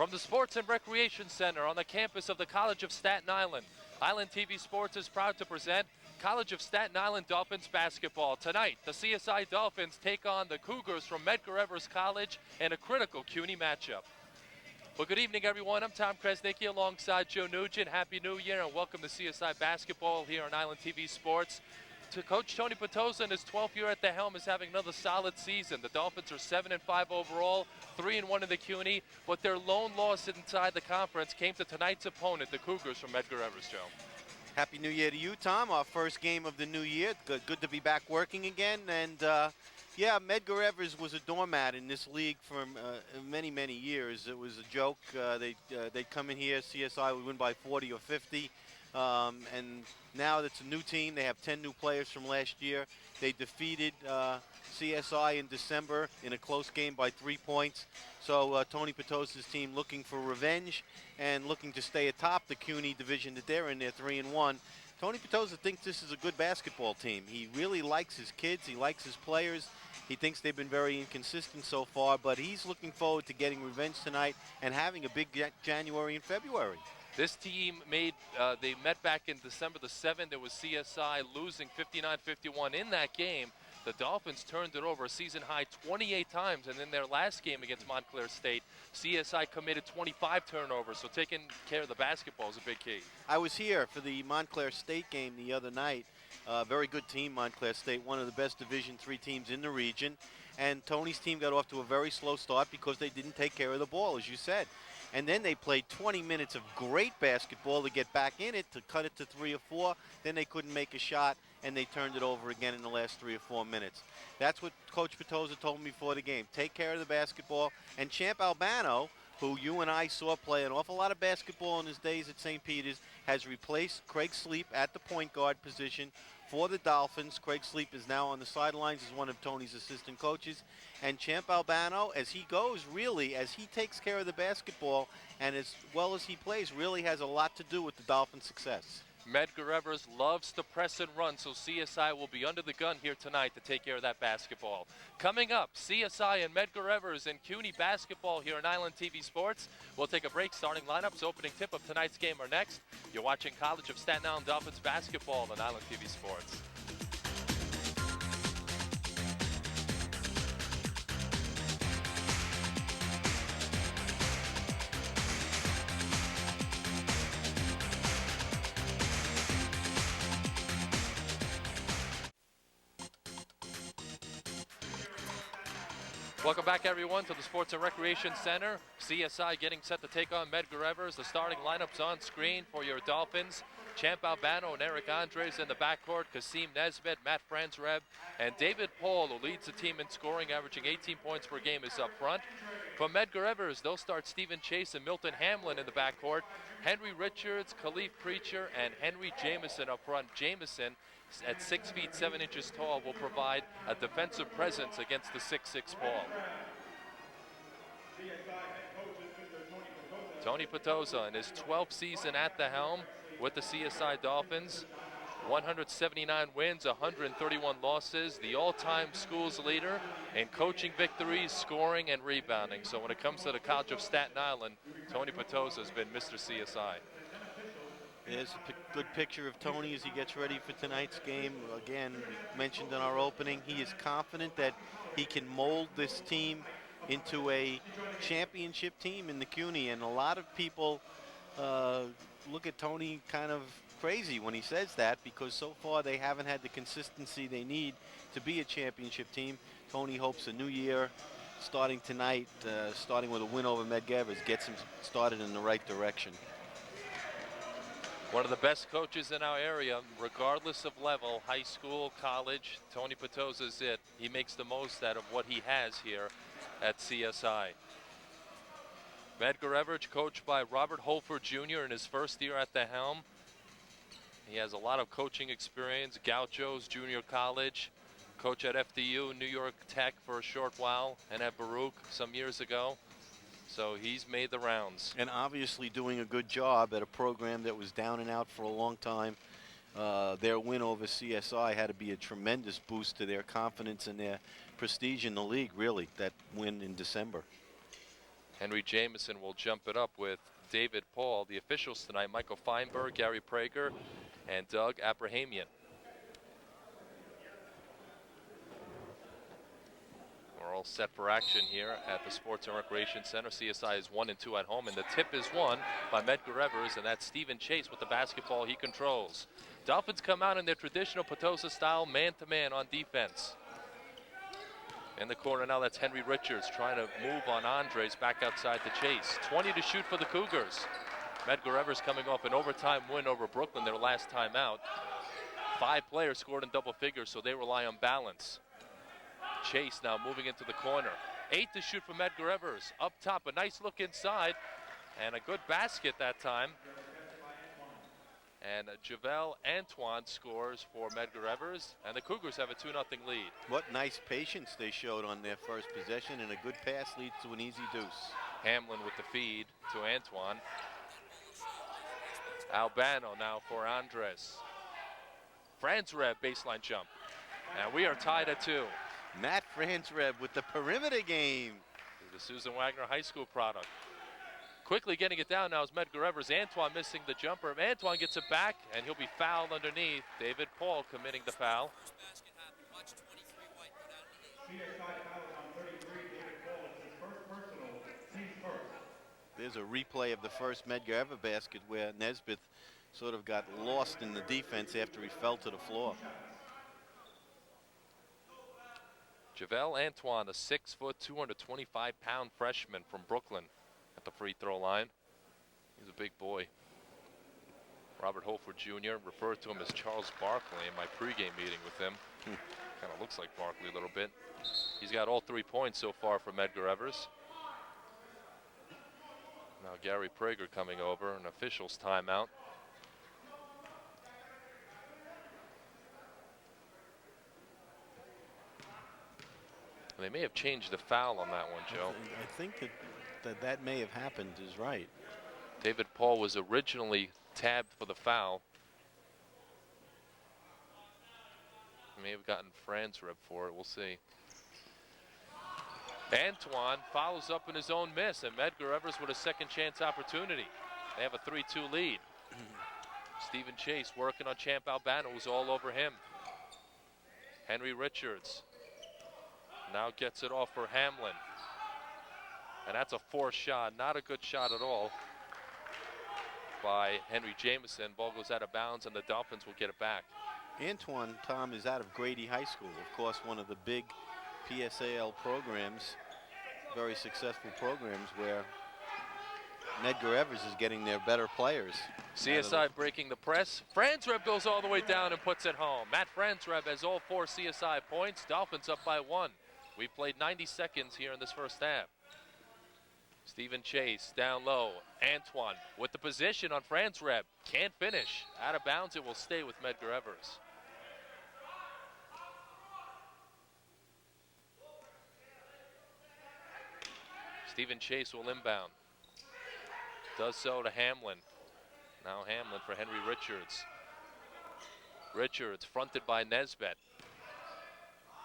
From the Sports and Recreation Center on the campus of the College of Staten Island, Island TV Sports is proud to present College of Staten Island Dolphins basketball. Tonight, the CSI Dolphins take on the Cougars from Medgar Evers College in a critical CUNY matchup. Well, good evening, everyone. I'm Tom Kresnicki alongside Joe Nugent. Happy New Year and welcome to CSI Basketball here on Island TV Sports. To Coach Tony Petosa in his 12th year at the helm is having another solid season. The Dolphins are 7-5 overall, 3-1 in the CUNY, but their lone loss inside the conference came to tonight's opponent, the Cougars from Medgar Evers, Joe. Happy New Year to you, Tom. Our first game of the new year. Good to be back working again. And yeah, Medgar Evers was a doormat in this league for many, many years. It was a joke. They'd come in here, CSI would win by 40 or 50. And now that's a new team. They have 10 new players from last year. They defeated CSI in December in a close game by 3 points. So Tony Petosa's team looking for revenge and looking to stay atop the CUNY division that they're in. They're 3-1. Tony Petosa thinks this is a good basketball team. He really likes his kids. He likes his players. He thinks they've been very inconsistent so far, but he's looking forward to getting revenge tonight and having a big January and February. This team they met back in December the 7th. It was CSI losing 59-51 in that game. The Dolphins turned it over a season-high 28 times, and in their last game against Montclair State, CSI committed 25 turnovers, so taking care of the basketball is a big key. I was here for the Montclair State game the other night. Very good team, Montclair State, one of the best Division III teams in the region, and Tony's team got off to a very slow start because they didn't take care of the ball, as you said. And then they played 20 minutes of great basketball to get back in it, to cut it to 3 or 4. Then they couldn't make a shot, and they turned it over again in the last 3 or 4 minutes. That's what Coach Petosa told me before the game. Take care of the basketball. And Champ Albano, who you and I saw play an awful lot of basketball in his days at St. Peter's, has replaced Craig Sleep at the point guard position for the Dolphins. Craig Sleep is now on the sidelines as one of Tony's assistant coaches. And Champ Albano, as he goes, really, as he takes care of the basketball and as well as he plays, really has a lot to do with the Dolphins' success. Medgar Evers loves to press and run, so CSI will be under the gun here tonight to take care of that basketball. Coming up, CSI and Medgar Evers and CUNY basketball here on Island TV Sports. We'll take a break. Starting lineups, opening tip of tonight's game are next. You're watching College of Staten Island Dolphins basketball on Island TV Sports. Welcome back, everyone, to the Sports and Recreation Center. CSI getting set to take on Medgar Evers. The starting lineups on screen for your Dolphins. Champ Albano and Eric Andres in the backcourt. Kasim Nesbitt, Matt Franzreb, and David Paul, who leads the team in scoring, averaging 18 points per game, is up front. For Medgar Evers, they'll start Stephen Chase and Milton Hamlin in the backcourt. Henry Richards, Khalif Preacher, and Henry Jameson up front. Jameson, at 6 feet 7 inches tall, will provide a defensive presence against the 6'6" Paul. Tony Petosa in his 12th season at the helm with the CSI Dolphins. 179 wins, 131 losses, the all-time schools leader in coaching victories, scoring, and rebounding. So when it comes to the College of Staten Island, Tony Petosa has been Mr. CSI. There's a good picture of Tony as he gets ready for tonight's game. Again, we mentioned in our opening, he is confident that he can mold this team into a championship team in the CUNY. And a lot of people look at Tony kind of crazy when he says that, because so far they haven't had the consistency they need to be a championship team. Tony hopes a new year, starting tonight, starting with a win over Medgar Evers, gets him started in the right direction. One of the best coaches in our area, regardless of level, high school, college, Tony Petosa is it. He makes the most out of what he has here at CSI. Medgar Evers, coached by Robert Holford Jr. in his first year at the helm. He has a lot of coaching experience, Gauchos, junior college, coach at FDU, New York Tech for a short while, and at Baruch some years ago. So he's made the rounds. And obviously doing a good job at a program that was down and out for a long time. Their win over CSI had to be a tremendous boost to their confidence and their prestige in the league, really, that win in December. Henry Jameson will jump it up with David Paul. The officials tonight, Michael Feinberg, Gary Prager, and Doug Abrahamian. We're all set for action here at the Sports and Recreation Center. CSI is 1-2 at home, and the tip is won by Medgar Evers, and that's Stephen Chase with the basketball he controls. Dolphins come out in their traditional Potosa style, man-to-man on defense. In the corner now, that's Henry Richards trying to move on Andres back outside to Chase. 20 to shoot for the Cougars. Medgar Evers coming off an overtime win over Brooklyn their last time out. 5 players scored in double figures, so they rely on balance. Chase now moving into the corner. 8 to shoot for Medgar Evers. Up top, a nice look inside, and a good basket that time. And Javel Antoine scores for Medgar Evers, and the Cougars have a 2-0 lead. What nice patience they showed on their first possession, and a good pass leads to an easy deuce. Hamlin with the feed to Antoine. Albano now for Andres. Franzreb baseline jump. And we are tied at 2. Matt Franzreb with the perimeter game. The Susan Wagner High School product. Quickly getting it down now is Medgar Evers. Antoine missing the jumper. Antoine gets it back, and he'll be fouled underneath. David Paul committing the foul. There's a replay of the first Medgar Evers basket where Nesbitt sort of got lost in the defense after he fell to the floor. Javel Antoine, a 6-foot, 225-pound freshman from Brooklyn at the free throw line. He's a big boy. Robert Holford Jr. referred to him as Charles Barkley in my pregame meeting with him. Kind of looks like Barkley a little bit. He's got all 3 points so far for Medgar Evers. Now Gary Prager coming over, an official's timeout. They may have changed the foul on that one, Joe. I think that may have happened is right. David Paul was originally tabbed for the foul. He may have gotten Franzreb for it. We'll see. Antoine follows up in his own miss, and Medgar Evers with a second chance opportunity. They have a 3-2 lead. Stephen Chase working on Champ Albano, who's all over him. Henry Richards now gets it off for Hamlin. And that's a forced shot, not a good shot at all by Henry Jameson. Ball goes out of bounds, and the Dolphins will get it back. Antoine, Tom, is out of Grady High School, of course, one of the big PSAL programs, very successful programs where Medgar Evers is getting their better players. CSI breaking the press. Franzreb goes all the way down and puts it home. Matt Franzreb has all 4 CSI points. Dolphins up by 1. We played 90 seconds here in this first half. Stephen Chase down low. Antoine with the position on Franzreb. Can't finish. Out of bounds, it will stay with Medgar Evers. Stephen Chase will inbound. Does so to Hamlin. Now Hamlin for Henry Richards. Richards fronted by Nesbitt.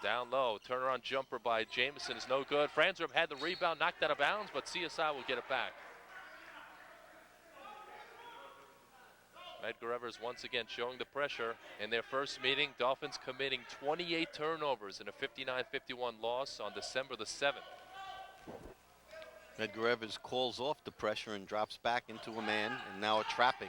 Down low, turnaround jumper by Jameson is no good. Franzreb had the rebound, knocked out of bounds, but CSI will get it back. Medgar Evers once again showing the pressure. In their first meeting, Dolphins committing 28 turnovers in a 59-51 loss on December the 7th. Medgar Evers calls off the pressure and drops back into a man, and now a trapping.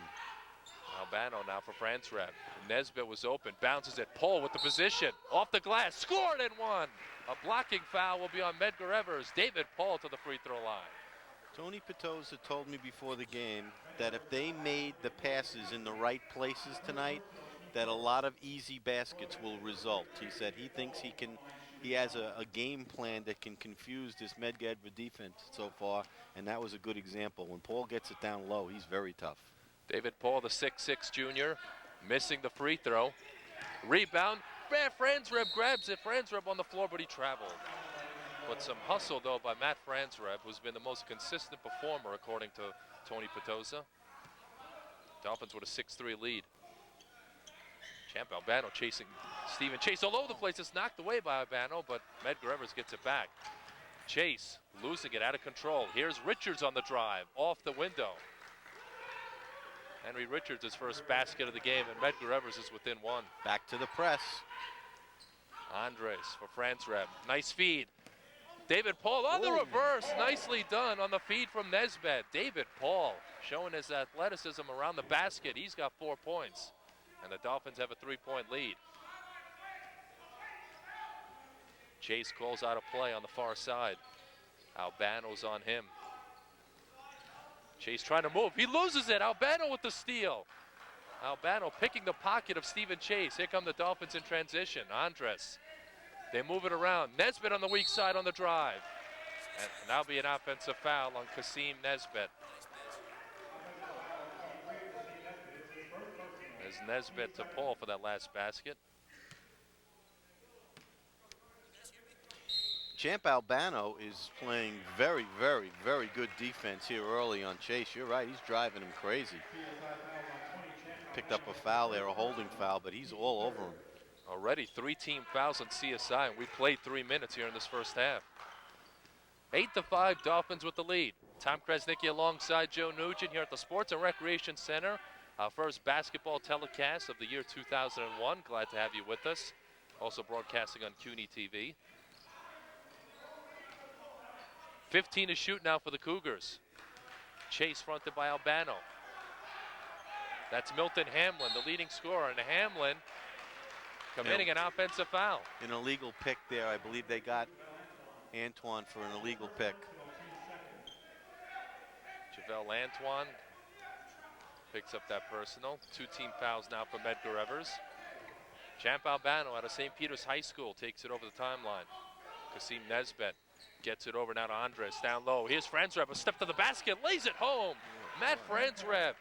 Albano now for Franzreb. Nesbitt was open, bounces it. Paul with the position, off the glass, scored and one. A blocking foul will be on Medgar Evers. David Paul to the free throw line. Tony Petosa told me before the game that if they made the passes in the right places tonight, that a lot of easy baskets will result. He said he thinks he has a game plan that can confuse this Medgar Evers defense so far, and that was a good example. When Paul gets it down low, he's very tough. David Paul, the 6'6" junior, missing the free throw. Rebound, Franzreb grabs it. Franzreb on the floor, but he traveled. But some hustle, though, by Matt Franzreb, who's been the most consistent performer, according to Tony Petosa. Dolphins with a 6-3 lead. Champ Albano chasing Stephen Chase all over the place. It's knocked away by Albano, but Medgar Evers gets it back. Chase losing it out of control. Here's Richards on the drive, off the window. Henry Richards, his first basket of the game, and Medgar Evers is within one. Back to the press. Andres for Franzreb. Nice feed. David Paul on the reverse. Nicely done on the feed from Nesbitt. David Paul showing his athleticism around the basket. He's got 4 points. And the Dolphins have a 3-point lead. Chase calls out a play on the far side. Albano's on him. Chase trying to move. He loses it. Albano with the steal. Albano picking the pocket of Stephen Chase. Here come the Dolphins in transition. Andres. They move it around. Nesbitt on the weak side on the drive. And now be an offensive foul on Kasim Nesbitt. There's Nesbitt to Paul for that last basket. Champ Albano is playing very, very, very good defense here early on Chase. You're right, he's driving him crazy. Picked up a foul there, a holding foul, but he's all over him. Already 3 team fouls on CSI, and we played 3 minutes here in this first half. 8-5, Dolphins with the lead. Tom Kresnicki alongside Joe Nugent here at the Sports and Recreation Center. Our first basketball telecast of the year 2001. Glad to have you with us. Also broadcasting on CUNY TV. 15 to shoot now for the Cougars. Chase fronted by Albano. That's Milton Hamlin, the leading scorer, and Hamlin committing an offensive foul. An illegal pick there. I believe they got Antoine for an illegal pick. Javelle Antoine picks up that personal. 2 team fouls now for Medgar Evers. Champ Albano out of St. Peter's High School takes it over the timeline. Kasim Nesbitt gets it over now to Andres down low. Here's Franzreb, a step to the basket, lays it home. Matt Franzreb.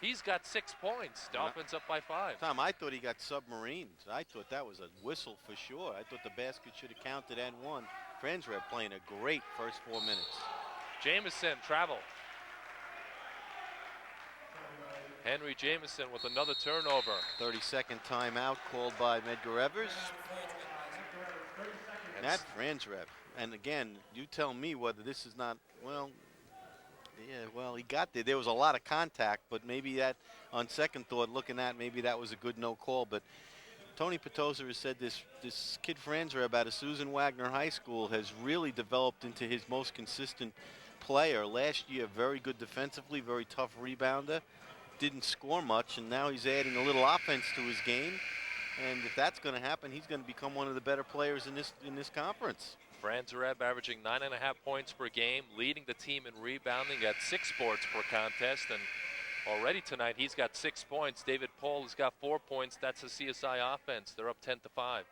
He's got 6 points. Dolphins up by 5. Tom, I thought he got submarined. I thought that was a whistle for sure. I thought the basket should have counted and won. Franzreb playing a great first 4 minutes. Jamison travel. Henry Jamison with another turnover. 30-second timeout called by Medgar Evers. Matt Franzreb. And again, you tell me whether this is not, well, yeah, well, he got there. There was a lot of contact, but maybe that, on second thought, looking at, maybe that was a good no call. But Tony Petosa has said this kid Franzreb out of Susan Wagner High School has really developed into his most consistent player. Last year, very good defensively, very tough rebounder. Didn't score much, and now he's adding a little offense to his game. And if that's going to happen, he's going to become one of the better players in this conference. Franzreb averaging 9.5 points per game, leading the team in rebounding at 6 boards per contest. And already tonight, he's got 6 points. David Paul has got 4 points. That's a CSI offense. They're up 10-5.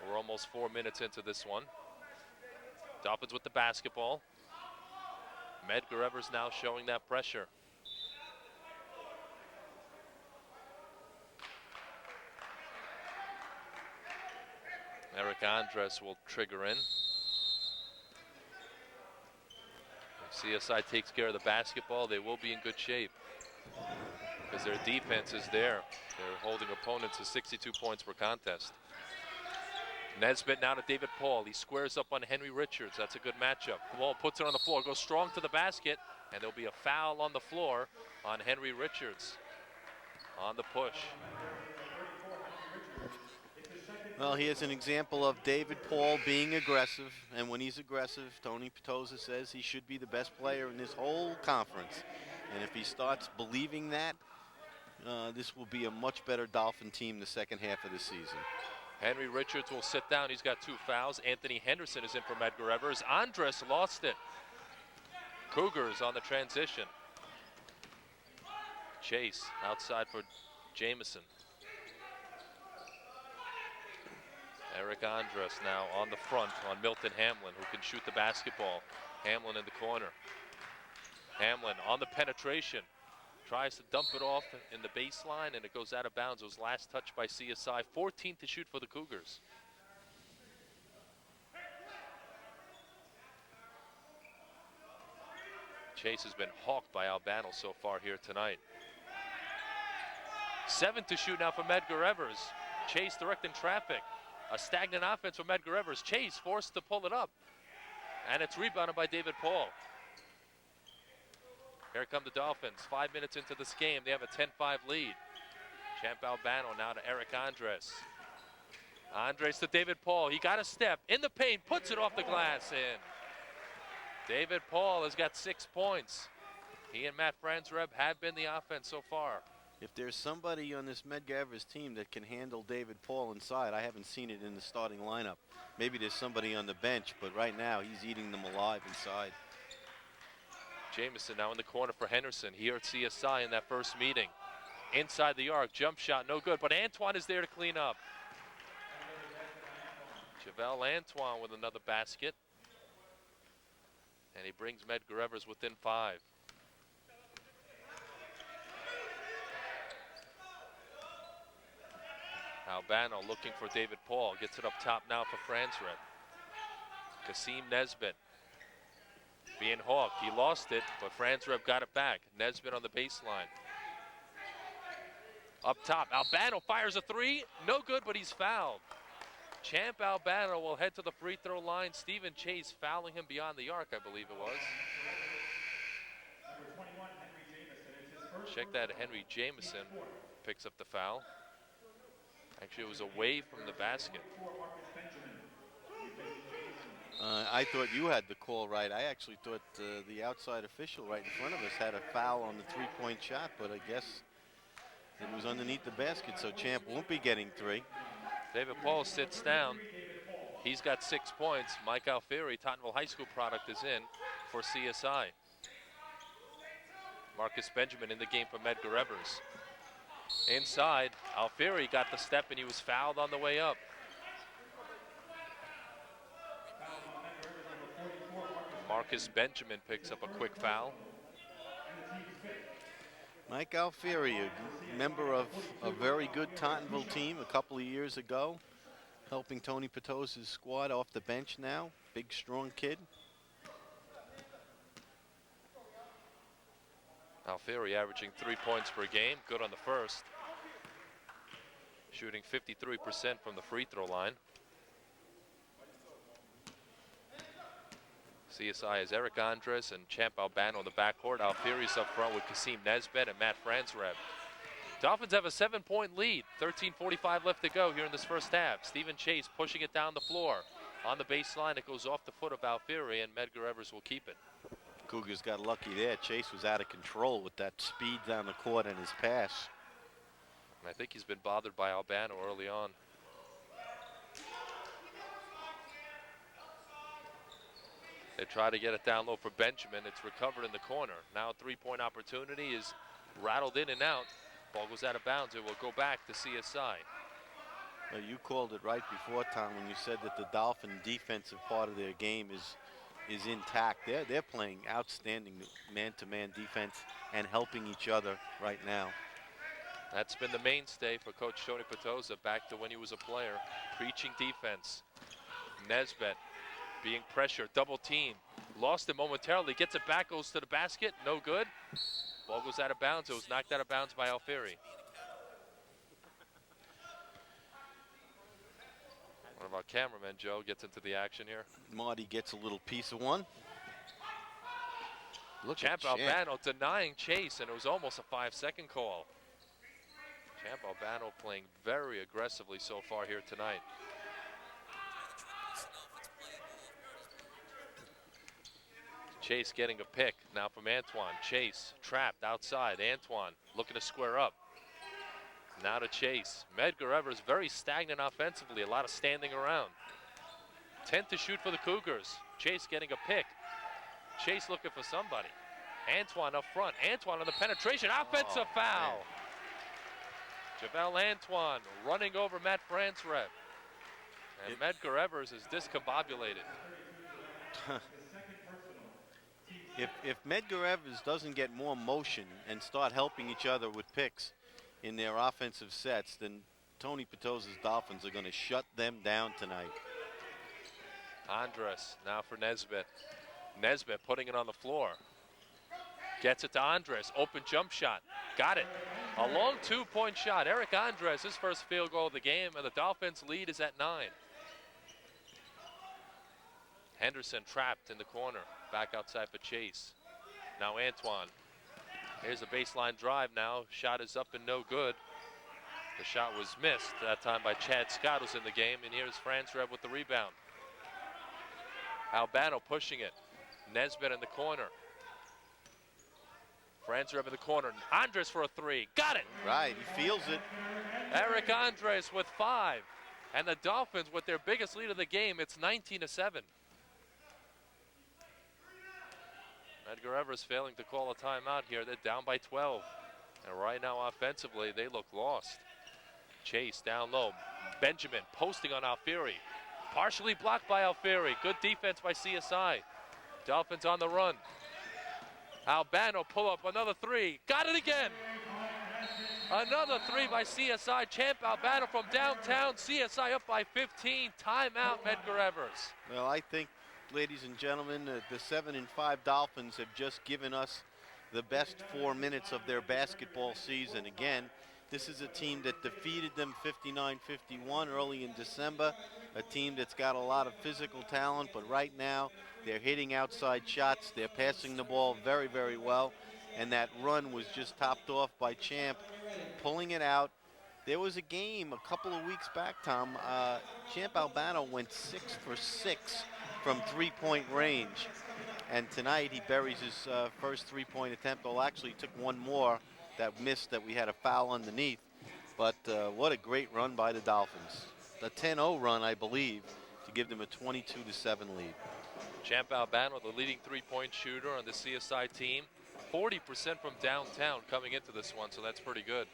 We're almost 4 minutes into this one. Dolphins with the basketball. Medgar Evers now showing that pressure. Eric Andres will trigger in. If CSI takes care of the basketball, they will be in good shape because their defense is there. They're holding opponents to 62 points per contest. Nesbitt now to David Paul. He squares up on Henry Richards. That's a good matchup. Paul puts it on the floor, goes strong to the basket, and there'll be a foul on the floor on Henry Richards on the push. Well, here's an example of David Paul being aggressive, and when he's aggressive, Tony Petosa says he should be the best player in this whole conference. And if he starts believing that, this will be a much better Dolphin team the second half of the season. Henry Richards will sit down. He's got 2 fouls. Anthony Henderson is in for Medgar Evers. Andres lost it. Cougars on the transition. Chase outside for Jamison. Eric Andres now on the front on Milton Hamlin, who can shoot the basketball. Hamlin in the corner. Hamlin on the penetration. Tries to dump it off in the baseline, and it goes out of bounds. It was last touched by CSI. 14 to shoot for the Cougars. Chase has been hawked by Albano so far here tonight. 7 to shoot now for Medgar Evers. Chase directing traffic. A stagnant offense for Medgar Evers. Chase forced to pull it up. And it's rebounded by David Paul. Here come the Dolphins. 5 minutes into this game, they have a 10-5 lead. Champ Albano now to Eric Andres. Andres to David Paul. He got a step in the paint, puts it off the glass in. David Paul has got 6 points. He and Matt Franzreb have been the offense so far. If there's somebody on this Medgar Evers team that can handle David Paul inside, I haven't seen it in the starting lineup. Maybe there's somebody on the bench, but right now he's eating them alive inside. Jamison now in the corner for Henderson here at CSI in that first meeting. Inside the arc, jump shot, no good, but Antoine is there to clean up. Javel Antoine with another basket. And he brings Medgar Evers within 5. Albano looking for David Paul. Gets it up top now for Franzreb. Kasim Nesbitt being hawked. He lost it, but Franzreb got it back. Nesbitt on the baseline. Up top, Albano fires a 3. No good, but he's fouled. Champ Albano will head to the free throw line. Stephen Chase fouling him beyond the arc, I believe it was. Check that, Henry Jamison picks up the foul. Actually, it was away from the basket. I thought you had the call right. I actually thought the outside official right in front of us had a foul on the three-point shot, but I guess it was underneath the basket, so Champ won't be getting 3. David Paul sits down. He's got 6 points. Mike Alfieri, Tottenville High School product, is in for CSI. Marcus Benjamin in the game for Medgar Evers. Inside, Alfieri got the step and he was fouled on the way up. Marcus Benjamin picks up a quick foul. Mike Alfieri, a member of a very good Tottenville team a couple of years ago, helping Tony Petosa's squad off the bench now. Big, strong kid. Alfieri averaging 3 points per game, good on the first. Shooting 53% from the free throw line. CSI has Eric Andres and Champ Albano in the backcourt. Alfieri's up front with Kasim Nesbitt and Matt Franzreb. Dolphins have a 7-point lead. 13:45 left to go here in this first half. Stephen Chase pushing it down the floor. On the baseline, it goes off the foot of Alfieri, and Medgar Evers will keep it. Cougars got lucky there. Chase was out of control with that speed down the court and his pass. And I think he's been bothered by Albano early on. They try to get it down low for Benjamin. It's recovered in the corner. Now a three-point opportunity is rattled in and out. Ball goes out of bounds. It will go back to CSI. Well, you called it right before, Tom, when you said that the Dolphin defensive part of their game is intact. They're playing outstanding man-to-man defense and helping each other right now. That's been the mainstay for Coach Tony Petosa back to when he was a player. Preaching defense. Nesbitt being pressured, double team. Lost it momentarily, gets it back, goes to the basket, no good. Ball goes out of bounds. It was knocked out of bounds by Alfieri. One of our cameramen, Joe, gets into the action here. Marty gets a little piece of one. Look Champ at Champ. Albano denying Chase, and it was almost a 5-second call. Champ Albano playing very aggressively so far here tonight. Chase getting a pick now from Antoine. Chase trapped outside. Antoine looking to square up. Now to Chase. Medgar Evers very stagnant offensively. A lot of standing around. 10 to shoot for the Cougars. Chase getting a pick. Chase looking for somebody. Antoine up front. Antoine on the penetration. Offensive foul. Javel Antoine running over Matt Franzreb. And Medgar Evers is discombobulated. If Medgar Evers doesn't get more motion and start helping each other with picks in their offensive sets, then Tony Petosa's Dolphins are going to shut them down tonight. Andres now for Nesbitt. Nesbitt putting it on the floor. Gets it to Andres. Open jump shot. Got it. A long 2-point shot. Eric Andres, his first field goal of the game, and the Dolphins lead is at 9. Henderson trapped in the corner. Back outside for Chase. Now Antoine. Here's a baseline drive now. Shot is up and no good. The shot was missed that time by Chad Scott, who's in the game. And here's Franzreb with the rebound. Albano pushing it. Nesbitt in the corner. Franzreb in the corner. Andres for a three. Got it. Right, he feels it. Eric Andres with 5. And the Dolphins with their biggest lead of the game. It's 19-7. Medgar Evers failing to call a timeout here. They're down by 12. And right now offensively, they look lost. Chase down low. Benjamin posting on Alfieri. Partially blocked by Alfieri. Good defense by CSI. Dolphins on the run. Albano pull up another 3. Got it again. Another 3 by CSI. Champ Albano from downtown. CSI up by 15. Timeout, Medgar Evers. Well, I think, ladies and gentlemen, the 7-5 Dolphins have just given us the best 4 minutes of their basketball season. Again, this is a team that defeated them 59-51 early in December, a team that's got a lot of physical talent, but right now they're hitting outside shots. They're passing the ball very, very well, and that run was just topped off by Champ, pulling it out. There was a game a couple of weeks back, Tom. Champ Albano went 6 for 6 from three-point range. And tonight he buries his first three-point attempt. Well, actually, he took one more that missed, that we had a foul underneath. But what a great run by the Dolphins. A 10-0 run, I believe, to give them a 22-7 lead. Champ Albano, the leading three-point shooter on the CSI team. 40% from downtown coming into this one, so that's pretty good.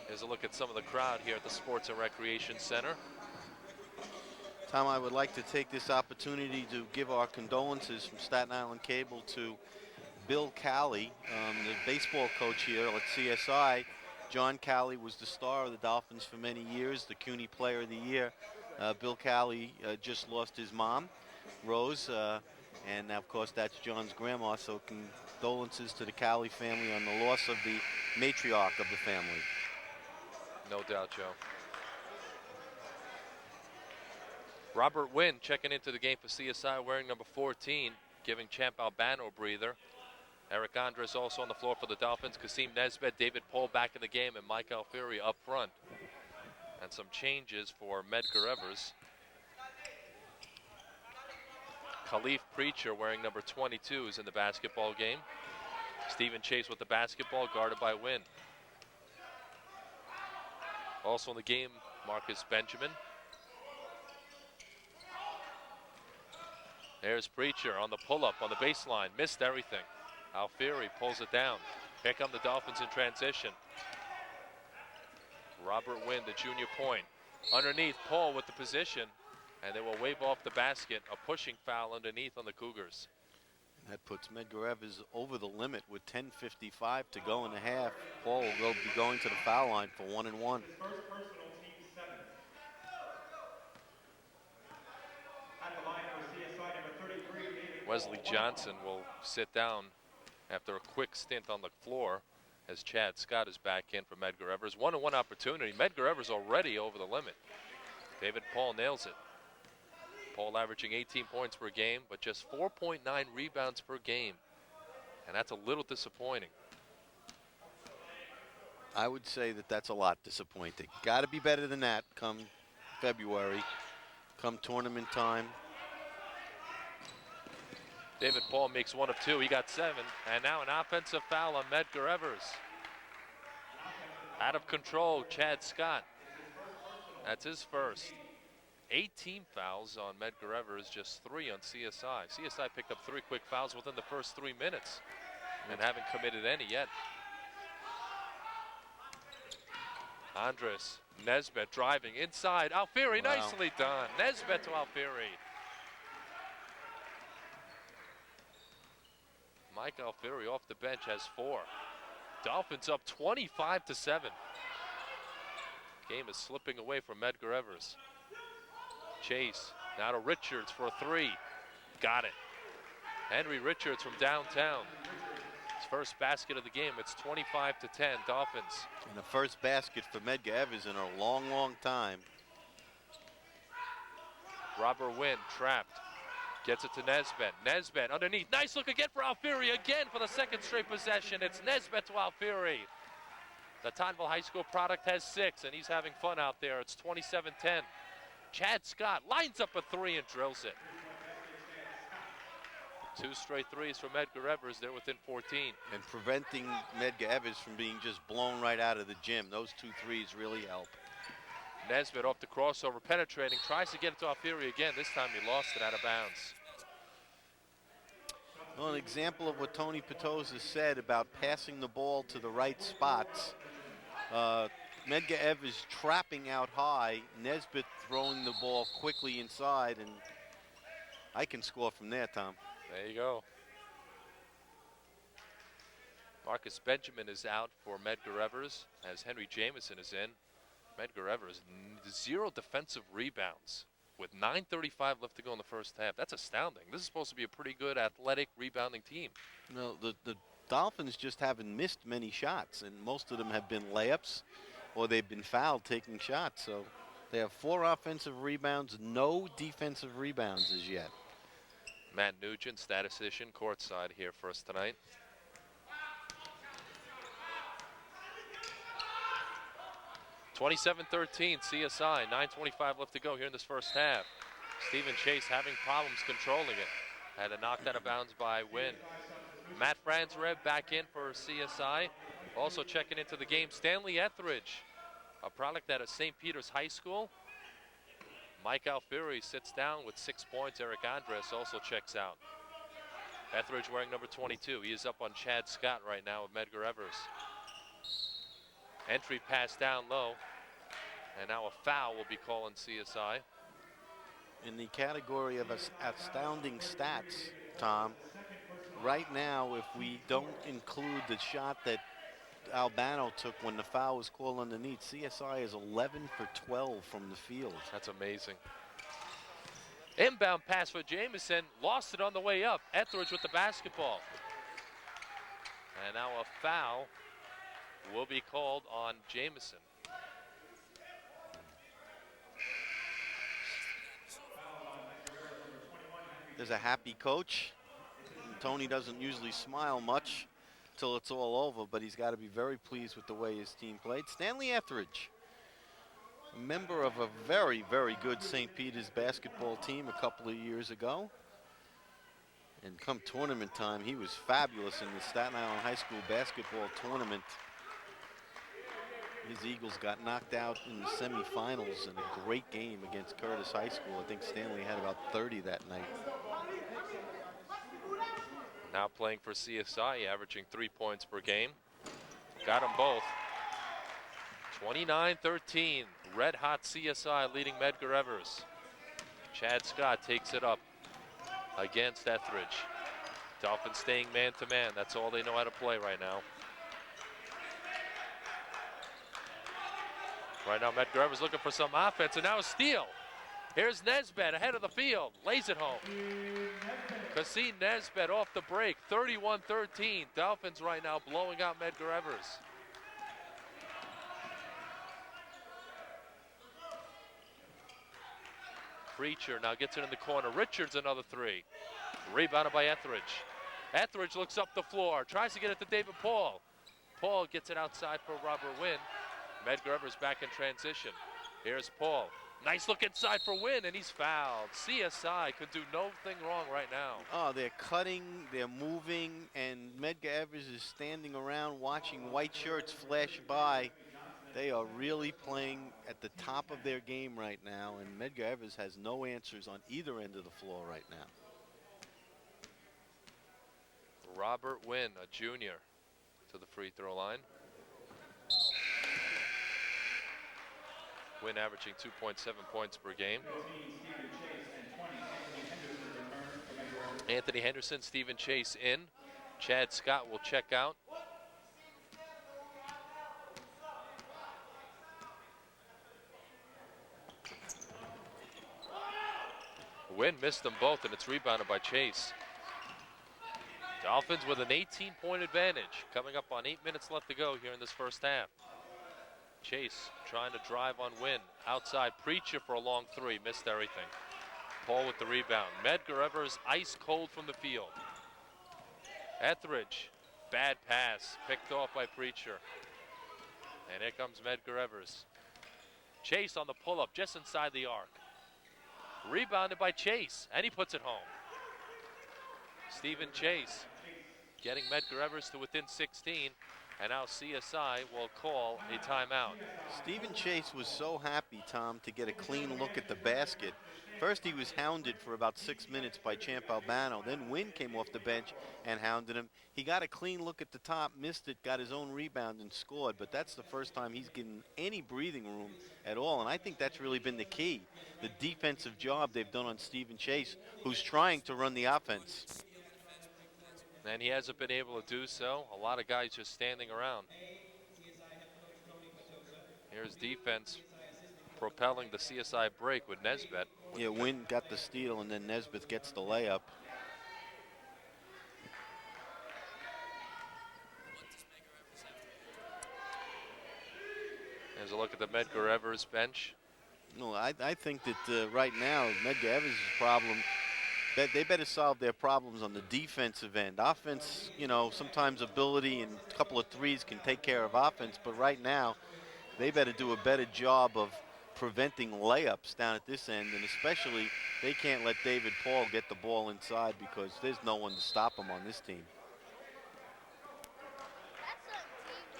Here's a look at some of the crowd here at the Sports and Recreation Center. Tom, I would like to take this opportunity to give our condolences from Staten Island Cable to Bill Calley, the baseball coach here at CSI. John Calley was the star of the Dolphins for many years, the CUNY Player of the Year. Bill Calley just lost his mom, Rose, and of course that's John's grandma, so condolences to the Calley family on the loss of the matriarch of the family. No doubt, Joe. Robert Wynn checking into the game for CSI wearing number 14, giving Champ Albano a breather. Eric Andres also on the floor for the Dolphins. Kasim Nesbitt, David Pohl back in the game, and Mike Alfieri up front. And some changes for Medgar Evers. Khalif Preacher wearing number 22 is in the basketball game. Stephen Chase with the basketball, guarded by Wynn. Also in the game, Marcus Benjamin. There's Preacher on the pull-up on the baseline. Missed everything. Alfieri pulls it down. Here come the Dolphins in transition. Robert Wynn, the junior point. Underneath, Paul with the position. And they will wave off the basket. A pushing foul underneath on the Cougars. That puts Medgar Evers over the limit with 10:55 to go in the half. Paul will be going to the foul line for 1 and 1. Wesley Johnson will sit down after a quick stint on the floor as Chad Scott is back in for Medgar Evers. 1-on-1 opportunity. Medgar Evers already over the limit. David Paul nails it. Paul averaging 18 points per game, but just 4.9 rebounds per game. And that's a little disappointing. I would say that that's a lot disappointing. Got to be better than that come February, come tournament time. David Paul makes 1 of 2. He got 7. And now an offensive foul on Medgar Evers. Out of control, Chad Scott. That's his first. 18 fouls on Medgar Evers, just 3 on CSI. CSI picked up 3 quick fouls within the first 3 minutes and haven't committed any yet. Andres, Nesbitt driving inside. Alfieri, wow. Nicely done. Nesbitt to Alfieri. Mike Alfieri off the bench has 4. Dolphins up 25-7. Game is slipping away from Medgar Evers. Chase now to Richards for a 3. Got it. Henry Richards from downtown. His first basket of the game. It's 25-10 Dolphins. And the first basket for Medgar Evers in a long, long time. Robert Wynn trapped. Gets it to Nesbitt. Nesbitt underneath. Nice look again for Alfieri. Again for the second straight possession. It's Nesbitt to Alfieri. The Tottenville High School product has 6, and he's having fun out there. It's 27-10. Chad Scott lines up a 3 and drills it. 2 straight threes from Medgar Evers. They're within 14. And preventing Medgar Evers from being just blown right out of the gym. Those 2 threes really help. Nesbitt off the crossover, penetrating, tries to get it to Alfieri again. This time he lost it out of bounds. Well, an example of what Tony Petosa said about passing the ball to the right spots. Medgar Evers trapping out high, Nesbitt throwing the ball quickly inside, and I can score from there, Tom. There you go. Marcus Benjamin is out for Medgar Evers as Henry Jamison is in. Medgar Evers, 0 defensive rebounds with 9:35 left to go in the first half. That's astounding. This is supposed to be a pretty good athletic rebounding team. No, the Dolphins just haven't missed many shots, and most of them have been layups or they've been fouled taking shots. So they have 4 offensive rebounds, no defensive rebounds as yet. Matt Nugent, statistician, courtside here for us tonight. (27-13) CSI, 9:25 left to go here in this first half. Stephen Chase having problems controlling it. Had it knocked out of bounds by Wynn. Matt Franzrev back in for CSI. Also checking into the game, Stanley Etheridge, a product out of St. Peter's High School. Mike Alfieri sits down with 6 points. Eric Andres also checks out. Etheridge wearing number 22. He is up on Chad Scott right now with Medgar Evers. Entry pass down low. And now a foul will be calling CSI. In the category of astounding stats, Tom, right now, if we don't include the shot that Albano took when the foul was called underneath, CSI is 11 for 12 from the field. That's amazing. Inbound pass for Jamison, lost it on the way up. Etheridge with the basketball. And now a foul will be called on Jamison. There's a happy coach. Tony doesn't usually smile much till it's all over, but he's got to be very pleased with the way his team played. Stanley Etheridge, a member of a very, very good St. Peter's basketball team a couple of years ago. And come tournament time, he was fabulous in the Staten Island High School basketball tournament. His Eagles got knocked out in the semifinals in a great game against Curtis High School. I think Stanley had about 30 that night. Now playing for CSI, averaging 3 points per game. Got them both. 29-13, red hot CSI leading Medgar Evers. Chad Scott takes it up against Etheridge. Dolphins staying man-to-man. That's all they know how to play right now. Right now, Medgar Evers looking for some offense, and now a steal. Here's Nesbitt ahead of the field, lays it home. Kassim Nesbitt off the break, 31-13. Dolphins right now blowing out Medgar Evers. Preacher now gets it in the corner. Richards another 3. Rebounded by Etheridge. Etheridge looks up the floor, tries to get it to David Paul. Paul gets it outside for Robert Wynn. Medgar Evers back in transition. Here's Paul. Nice look inside for Wynn, and he's fouled. CSI could do nothing wrong right now. Oh, they're cutting, they're moving, and Medgar Evers is standing around watching white shirts flash by. They are really playing at the top of their game right now, and Medgar Evers has no answers on either end of the floor right now. Robert Wynn, a junior, to the free throw line. Wynn averaging 2.7 points per game. Anthony Henderson, Stephen Chase in. Chad Scott will check out. Wynn missed them both, and it's rebounded by Chase. Dolphins with an 18-point advantage, coming up on 8 minutes left to go here in this first half. Chase trying to drive on Wynn. Outside, Preacher for a long 3, missed everything. Paul with the rebound. Medgar Evers ice cold from the field. Etheridge, bad pass, picked off by Preacher. And here comes Medgar Evers. Chase on the pull-up just inside the arc. Rebounded by Chase, and he puts it home. Stephen Chase getting Medgar Evers to within 16, and now CSI will call a timeout. Stephen Chase was so happy, Tom, to get a clean look at the basket. First he was hounded for about 6 minutes by Champ Albano. Then Wynn came off the bench and hounded him. He got a clean look at the top, missed it, got his own rebound and scored. But that's the first time he's getting any breathing room at all. And I think that's really been the key. The defensive job they've done on Stephen Chase, who's trying to run the offense. And he hasn't been able to do so. A lot of guys just standing around. Here's defense propelling the CSI break with Nesbitt. Yeah, Wynn got the steal, and then Nesbitt gets the layup. There's a look at the Medgar Evers bench. No, I think that right now, Medgar Evers' problem, that they better solve their problems on the defensive end. Offense, you know, sometimes ability and a couple of threes can take care of offense, but right now, they better do a better job of preventing layups down at this end, and especially they can't let David Paul get the ball inside because there's no one to stop him on this team.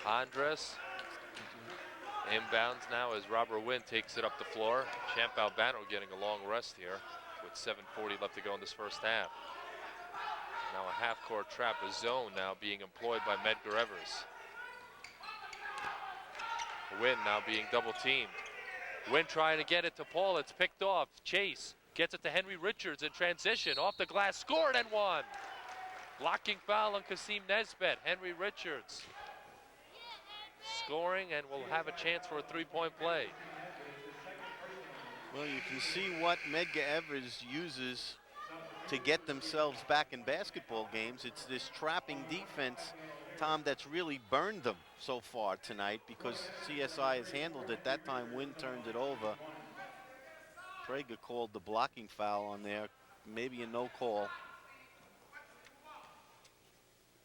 Andres inbounds now as Robert Wynn takes it up the floor. Champ Albano getting a long rest here with 7:40 left to go in this first half. Now a half-court trap, a zone now being employed by Medgar Evers. Wynn now being double-teamed. Wynn trying to get it to Paul. It's picked off. Chase gets it to Henry Richards in transition. Off the glass, scored and one. Blocking foul on Kasim Nesbitt. Henry Richards scoring and will have a chance for a three-point play. Well, you can see what Medgar Evers uses to get themselves back in basketball games. It's this trapping defense, Tom, that's really burned them so far tonight because CSI has handled it. That time Wynn turned it over. Prager called the blocking foul on there. Maybe a no call.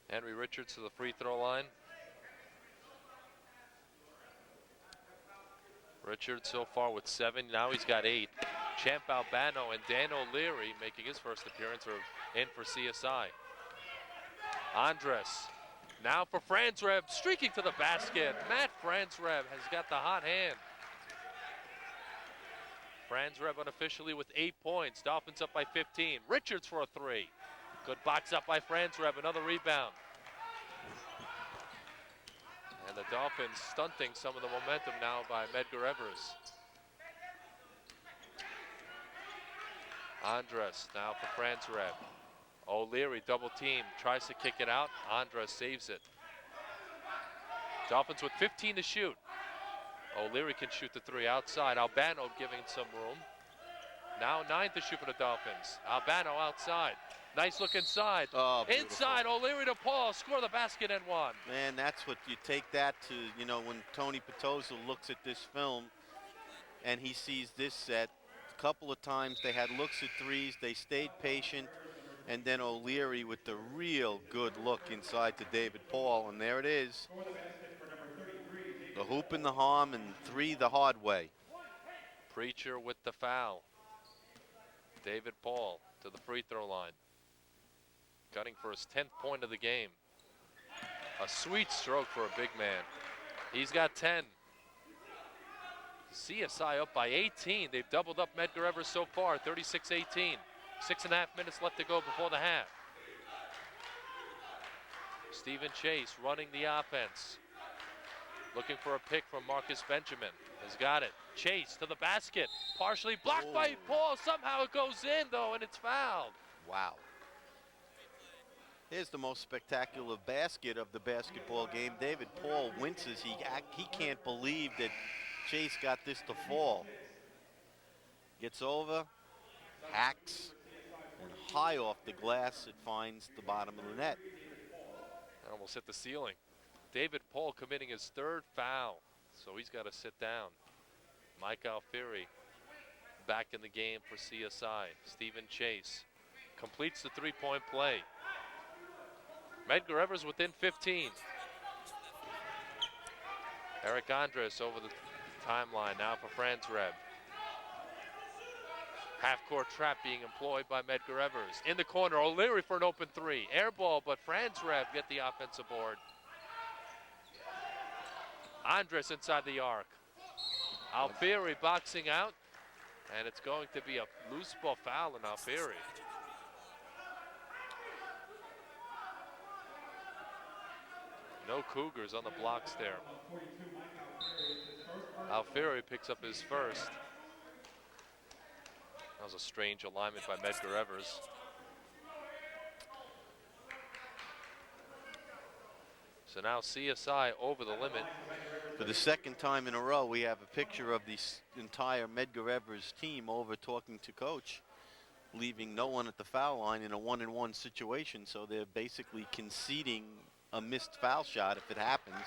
Henry Richards to the free throw line. Richards so far with 7. Now he's got 8. Champ Albano and Dan O'Leary making his first appearance in for CSI. Andres now for Franzreb, streaking to the basket. Matt Franzreb has got the hot hand. Franzreb unofficially with 8 points. Dolphins up by 15. Richards for a 3. Good box up by Franzreb, another rebound. And the Dolphins stunting some of the momentum now by Medgar Evers. Andres now for Franzreb. O'Leary double team, tries to kick it out. Andres saves it. Dolphins with 15 to shoot. O'Leary can shoot the 3 outside. Albano giving some room. Now 9 to shoot for the Dolphins. Albano outside. Nice look inside. Oh, inside, O'Leary to Paul. Score the basket and one. Man, that's what you take that to, you know, when Tony Petosa looks at this film and he sees this set. A couple of times they had looks at threes. They stayed patient. And then O'Leary with the real good look inside to David Paul. And there it is. The hoop and the harm and 3 the hard way. Preacher with the foul. David Paul to the free throw line. Gunning for his 10th point of the game. A sweet stroke for a big man. He's got 10. CSI up by 18. They've doubled up Medgar Evers so far, 36-18. 6.5 minutes left to go before the half. Stephen Chase running the offense. Looking for a pick from Marcus Benjamin. Has got it. Chase to the basket. Partially blocked by Paul. Somehow it goes in, though, and it's fouled. Wow. Here's the most spectacular basket of the basketball game. David Paul winces. He can't believe that Chase got this to fall. Gets over, hacks, and high off the glass, it finds the bottom of the net. That almost hit the ceiling. David Paul committing his 3rd foul, so he's got to sit down. Mike Alfieri back in the game for CSI. Stephen Chase completes the three-point play. Medgar Evers within 15. Eric Andres over the timeline now for Franz Reb. Half-court trap being employed by Medgar Evers. In the corner, O'Leary for an open three. Air ball, but Franz Reb get the offensive board. Andres inside the arc. Alfieri boxing out, and it's going to be a loose ball foul on Alfieri. No Cougars on the blocks there. Alfieri picks up his first. That was a strange alignment by Medgar Evers. So now CSI over the limit. For the second time in a row, we have a picture of the entire Medgar Evers team over talking to coach, leaving no one at the foul line in a 1-on-1 situation. So they're basically conceding a missed foul shot if it happens.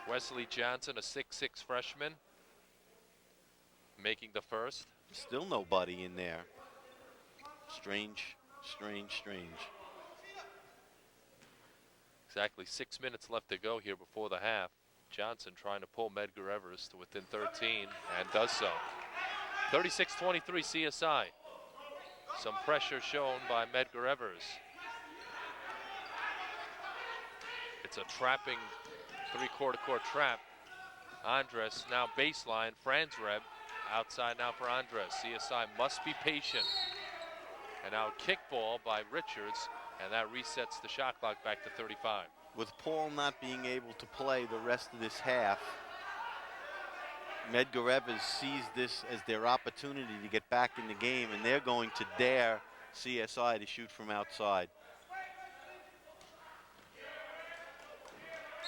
Wesley Johnson, a 6'6" freshman, making the first. Still nobody in there. Strange, strange, strange. Exactly 6 minutes left to go here before the half. Johnson trying to pull Medgar Evers to within 13 and does so. 36-23 CSI. Some pressure shown by Medgar Evers. It's a trapping three-quarter court trap. Andres now baseline. Franz Reb outside now for Andres. CSI must be patient. And now kickball by Richards, and that resets the shot clock back to 35. With Paul not being able to play the rest of this half, Medgar Evers sees this as their opportunity to get back in the game, and they're going to dare CSI to shoot from outside.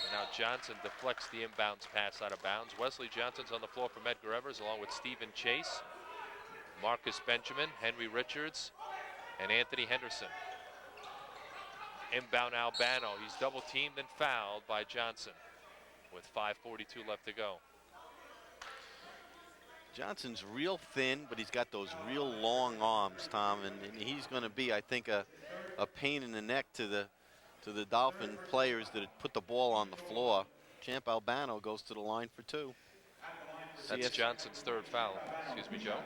And now Johnson deflects the inbounds pass out of bounds. Wesley Johnson's on the floor for Medgar Evers along with Stephen Chase, Marcus Benjamin, Henry Richards, and Anthony Henderson. Inbound Albano. He's double teamed and fouled by Johnson with 5:42 left to go. Johnson's real thin, but he's got those real long arms, Tom, and he's going to be, I think, a pain in the neck to the Dolphin players that put the ball on the floor. Champ Albano goes to the line for two. That's Johnson's third foul. Excuse me, Joe.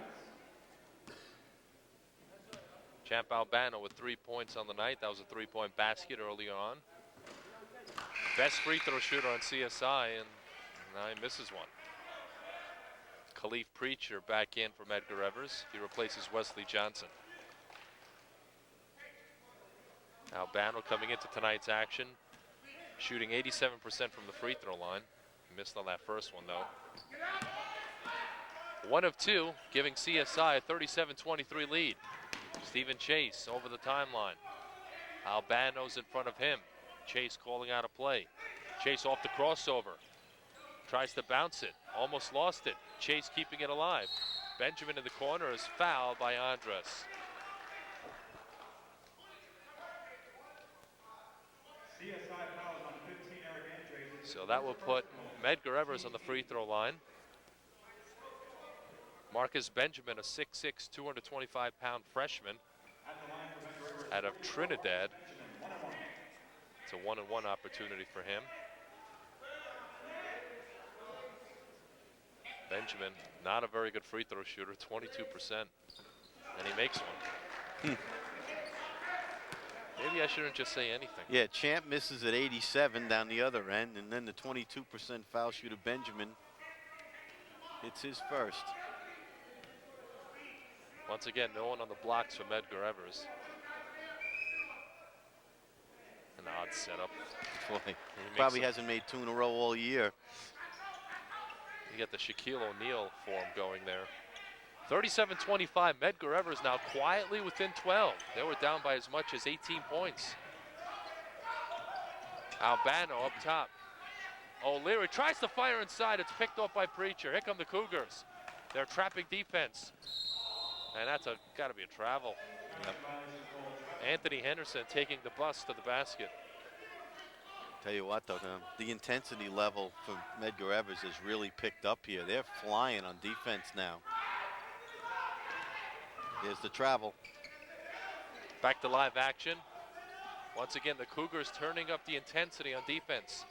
Champ Albano with 3 points on the night. That was a three-point basket earlier on. Best free throw shooter on CSI, and now he misses one. Khalif Preacher back in for Medgar Evers. He replaces Wesley Johnson. Albano coming into tonight's action, shooting 87% from the free throw line. Missed on that first one, though. 1 of 2, giving CSI a 37-23 lead. Stephen Chase over the timeline. Albano's in front of him. Chase calling out a play. Chase off the crossover. Tries to bounce it. Almost lost it. Chase keeping it alive. Benjamin in the corner is fouled by Andres. So that will put Medgar Evers on the free throw line. Marcus Benjamin, a 6'6", 225-pound freshman out of Trinidad. It's a 1-on-1 opportunity for him. Benjamin, not a very good free throw shooter, 22%, and he makes one. Maybe I shouldn't just say anything. Yeah, Champ misses at 87 down the other end, and then the 22% foul shooter Benjamin hits his first. Once again, no one on the blocks for Medgar Evers. An odd setup. Boy, probably hasn't made 2 in a row all year. You get the Shaquille O'Neal form going there. 37-25, Medgar Evers now quietly within 12. They were down by as much as 18 points. Albano up top. O'Leary tries to fire inside. It's picked off by Preacher. Here come the Cougars. They're trapping defense. And that's got to be a travel. Yep. Anthony Henderson taking the bus to the basket. Tell you what, though, the intensity level for Medgar Evers has really picked up here. They're flying on defense now. There's the travel. Back to live action. Once again, the Cougars turning up the intensity on defense.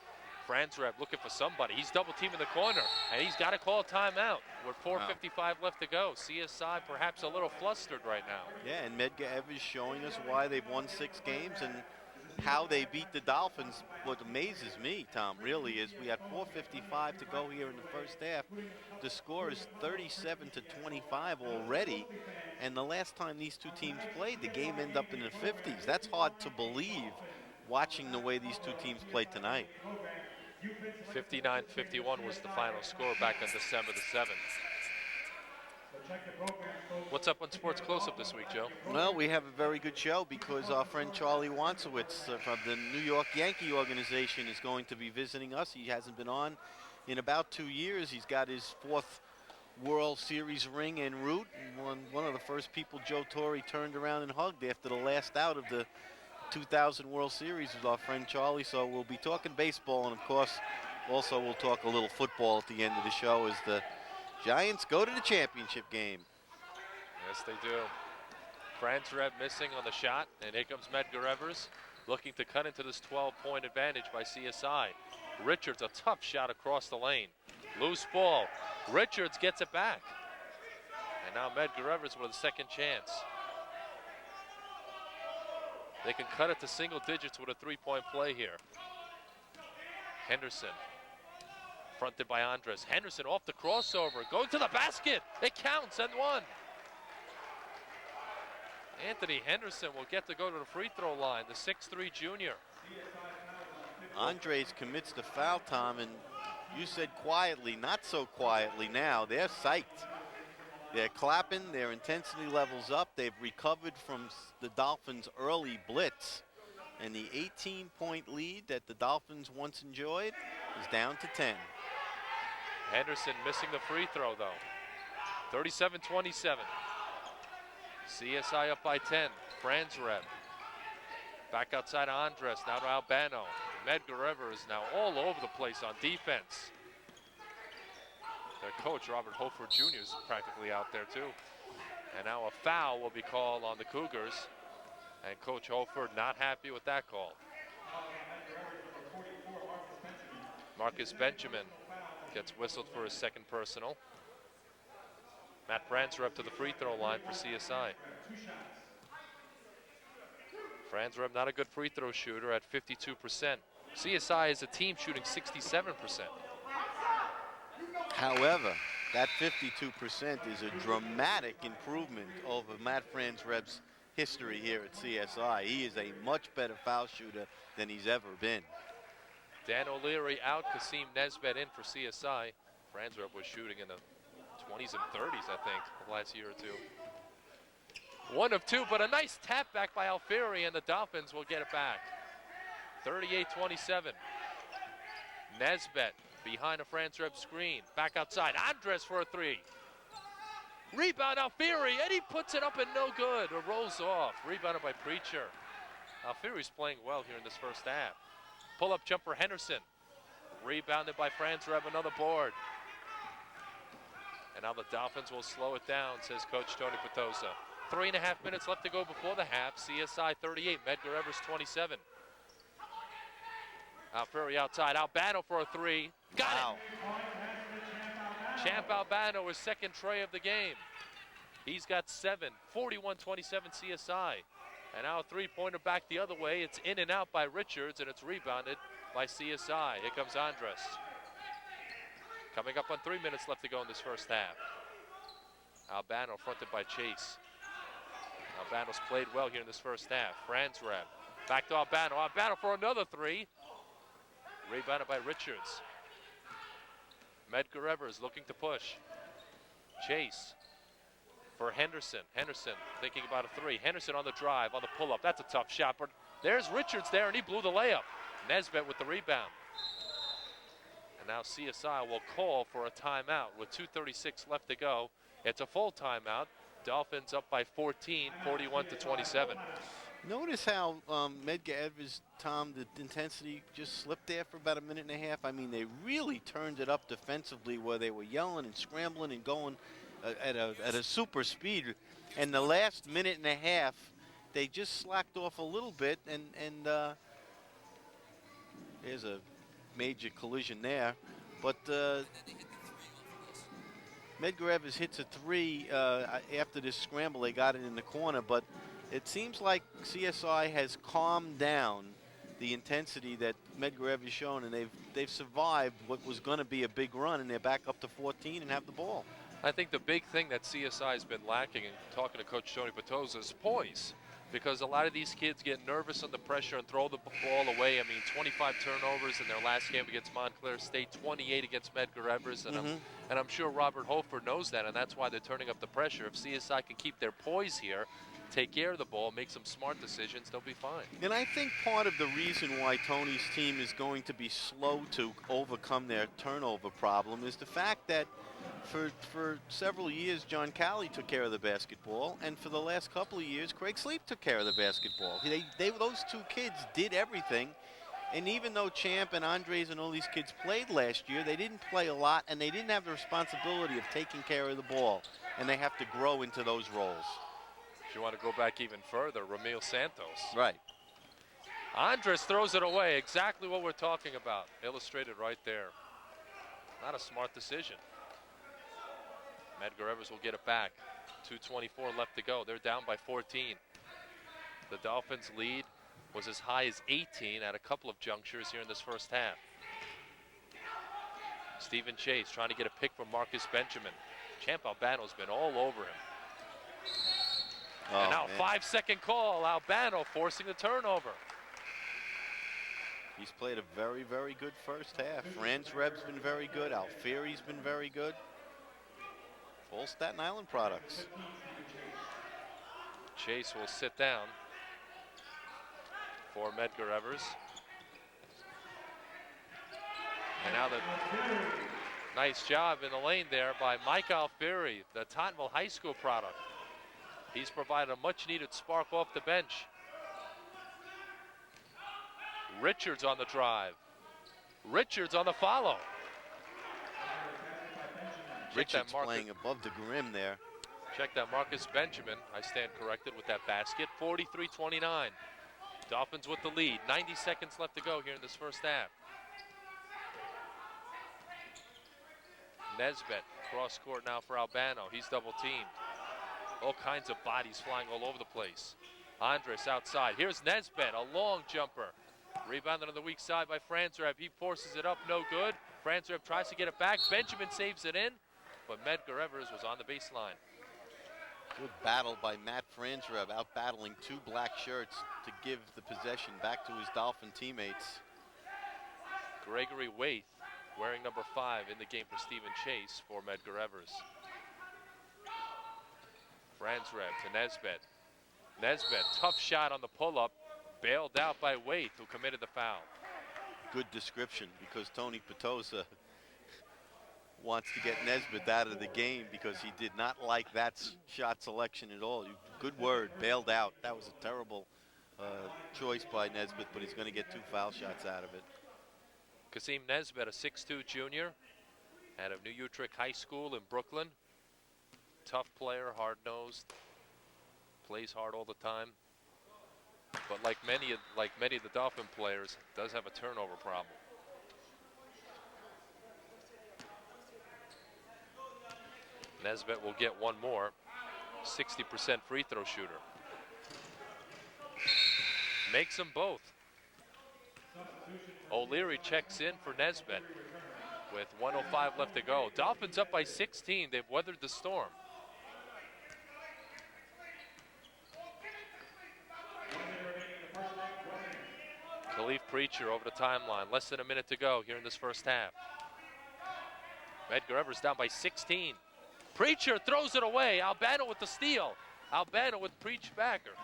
Franzreb looking for somebody. He's double teaming the corner, and he's got to call a timeout with 4:55 left to go. CSI perhaps a little flustered right now. Yeah, and Medgar Evers showing us why they've won 6 games and how they beat the Dolphins. What amazes me, Tom, really, is we had 4:55 to go here in the first half. The score is 37-25 already, and the last time these two teams played, the game ended up in the 50s. That's hard to believe watching the way these two teams played tonight. 59-51 was the final score back on December the 7th. What's up on Sports Close-Up this week, Joe? Well, we have a very good show because our friend Charlie Wansowitz from the New York Yankee organization is going to be visiting us. He hasn't been on in about 2 years. He's got his 4th World Series ring en route. One of the first people Joe Torre turned around and hugged after the last out of the 2000 World Series was our friend Charlie. So we'll be talking baseball, and of course also we'll talk a little football at the end of the show as the Giants go to the championship game. Yes, they do. Franzreb missing on the shot, and here comes Medgar Evers looking to cut into this 12-point advantage by CSI. Richards, a tough shot across the lane. Loose ball. Richards gets it back. And now Medgar Evers with a second chance. They can cut it to single digits with a 3-point play here. Henderson, fronted by Andres. Henderson off the crossover, going to the basket. It counts and 1. Anthony Henderson will get to go to the free throw line, the 6'3" junior. Andres commits the foul, Tom, and you said quietly, not so quietly now. They're psyched. They're clapping, their intensity level's up. They've recovered from the Dolphins' early blitz. And the 18-point lead that the Dolphins once enjoyed is down to 10. Henderson missing the free throw, though. 37-27. CSI up by 10. Franzreb. Back outside of Andres, now to Albano. Medgar Evers now all over the place on defense. Their coach, Robert Holford Jr., is practically out there, too. And now a foul will be called on the Cougars. And Coach Holford not happy with that call. Marcus Benjamin gets whistled for his second personal. Matt Franzreb to the free throw line for CSI. Franzreb not a good free throw shooter at 52%. CSI is a team shooting 67%. However, that 52% is a dramatic improvement over Matt Franzreb's history here at CSI. He is a much better foul shooter than he's ever been. Dan O'Leary out, Kasim Nesbitt in for CSI. Franzreb was shooting in the 20s and 30s, I think, the last year or two. 1 of 2, but a nice tap back by Alfieri, and the Dolphins will get it back. 38-27. Nesbitt behind a Franzreb screen. Back outside. Andres for a 3. Rebound Alfieri, and he puts it up and no good. It rolls off. Rebounded by Preacher. Alfieri's playing well here in this first half. Pull-up jumper Henderson. Rebounded by Franzreb, another board. And now the Dolphins will slow it down, says Coach Tony Petosa. 3.5 minutes left to go before the half. CSI 38, Medgar Evers 27. Alfieri outside. Albano for a 3. Got it. Champ Albano, his second tray of the game. He's got 7. 41-27 CSI. And now a three-pointer back the other way. It's in and out by Richards, and it's rebounded by CSI. Here comes Andres. Coming up on 3 minutes left to go in this first half. Albano fronted by Chase. Albano's played well here in this first half. Franzreb. Back to Albano. Albano for another 3. Rebounded by Richards. Medgar Evers looking to push. Chase for Henderson. Henderson thinking about a 3. Henderson on the drive, on the pull-up. That's a tough shot, but there's Richards there, and he blew the layup. Nesbitt with the rebound. And now CSI will call for a timeout with 2:36 left to go. It's a full timeout. Dolphins up by 14, 41-27. Notice how Medgar Evers, Tom, the intensity just slipped there for about a minute and a half. I mean, they really turned it up defensively where they were yelling and scrambling and going at a super speed. And the last minute and a half, they just slacked off a little bit, and there's a major collision there. But Medgar Evers hits a three after this scramble. They got it in the corner, but it seems like CSI has calmed down the intensity that Medgar Evers shown, and they've survived what was going to be a big run, and they're back up to 14 and have the ball. I think the big thing that CSI has been lacking, and talking to Coach Tony Petosa, is poise. Because a lot of these kids get nervous under pressure and throw the ball away. I mean, 25 turnovers in their last game against Montclair State, 28 against Medgar Evers, and I'm sure Robert Hofer knows that, and that's why they're turning up the pressure. If CSI can keep their poise here, take care of the ball, make some smart decisions, they'll be fine. And I think part of the reason why Tony's team is going to be slow to overcome their turnover problem is the fact that for several years, John Calley took care of the basketball, and for the last couple of years, Craig Sleep took care of the basketball. Those two kids did everything, and even though Champ and Andres and all these kids played last year, they didn't play a lot, and they didn't have the responsibility of taking care of the ball, and they have to grow into those roles. If you want to go back even further, Ramil Santos. Right. Andres throws it away, exactly what we're talking about, illustrated right there. Not a smart decision. Medgar Evers will get it back. 2:24 left to go. They're down by 14. The Dolphins' lead was as high as 18 at a couple of junctures here in this first half. Stephen Chase trying to get a pick from Marcus Benjamin. Champ Albano's been all over him. And now 5-second call. Albano forcing the turnover. He's played a very, very good first half. Franz Reb's been very good. Alfieri's been very good. All Staten Island products. Chase will sit down for Medgar Evers. And now the nice job in the lane there by Mike Alfieri, the Tottenville High School product. He's provided a much-needed spark off the bench. Richards on the drive. Richards on the follow. Richards playing above the rim there. Check that Marcus Benjamin, I stand corrected, with that basket. 43-29. Dolphins with the lead. 90 seconds left to go here in this first half. Nesbitt, cross court now for Albano. He's double teamed. All kinds of bodies flying all over the place. Andres outside. Here's Nesbitt, a long jumper. Rebounded on the weak side by Franzrev. He forces it up, no good. Franzrev tries to get it back. Benjamin saves it in, but Medgar Evers was on the baseline. Good battle by Matt Franzrev, out battling two black shirts to give the possession back to his Dolphin teammates. Gregory Waite, wearing number 5 in the game for Stephen Chase for Medgar Evers. Franzrev to Nesbitt. Nesbitt, tough shot on the pull-up, bailed out by Waite, who committed the foul. Good description, because Tony Petosa wants to get Nesbitt out of the game because he did not like that shot selection at all. Good word, bailed out. That was a terrible choice by Nesbitt, but he's going to get 2 foul shots out of it. Kasim Nesbitt, a 6'2 junior out of New Utrecht High School in Brooklyn. Tough player, hard-nosed, plays hard all the time. But like many of the Dolphin players, does have a turnover problem. Nesbitt will get one more. 60% free throw shooter. Makes them both. O'Leary checks in for Nesbitt with 1:05 left to go. Dolphins up by 16. They've weathered the storm. Khalif Preacher over the timeline. Less than a minute to go here in this first half. Medgar Evers down by 16. Preacher throws it away. Albano with the steal. Albano with Preach backer.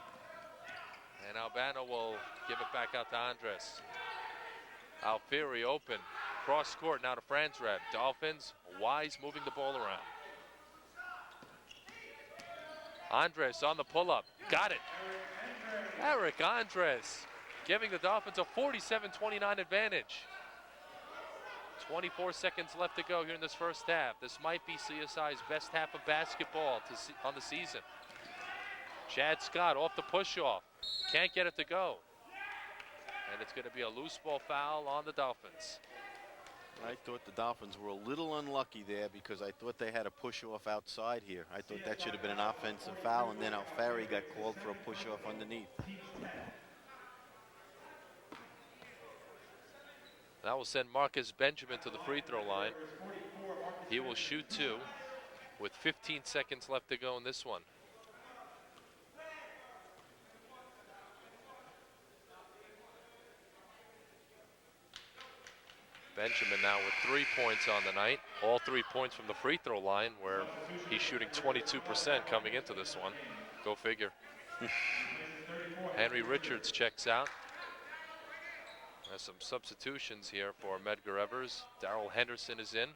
And Albano will give it back out to Andres. Alfieri open. Cross court now to Franzrev. Dolphins wise moving the ball around. Andres on the pull-up. Got it. Eric Andres giving the Dolphins a 47-29 advantage. 24 seconds left to go here in this first half. This might be CSI's best half of basketball on the season. Chad Scott off the push-off. Can't get it to go. And it's going to be a loose ball foul on the Dolphins. I thought the Dolphins were a little unlucky there because I thought they had a push-off outside here. I thought that should have been an offensive foul, and then Alfari got called for a push-off underneath. That will send Marcus Benjamin to the free throw line. He will shoot 2 with 15 seconds left to go in this one. Benjamin now with 3 points on the night. All 3 points from the free throw line, where he's shooting 22% coming into this one. Go figure. Henry Richards checks out. There's some substitutions here for Medgar Evers. Darrell Henderson is in.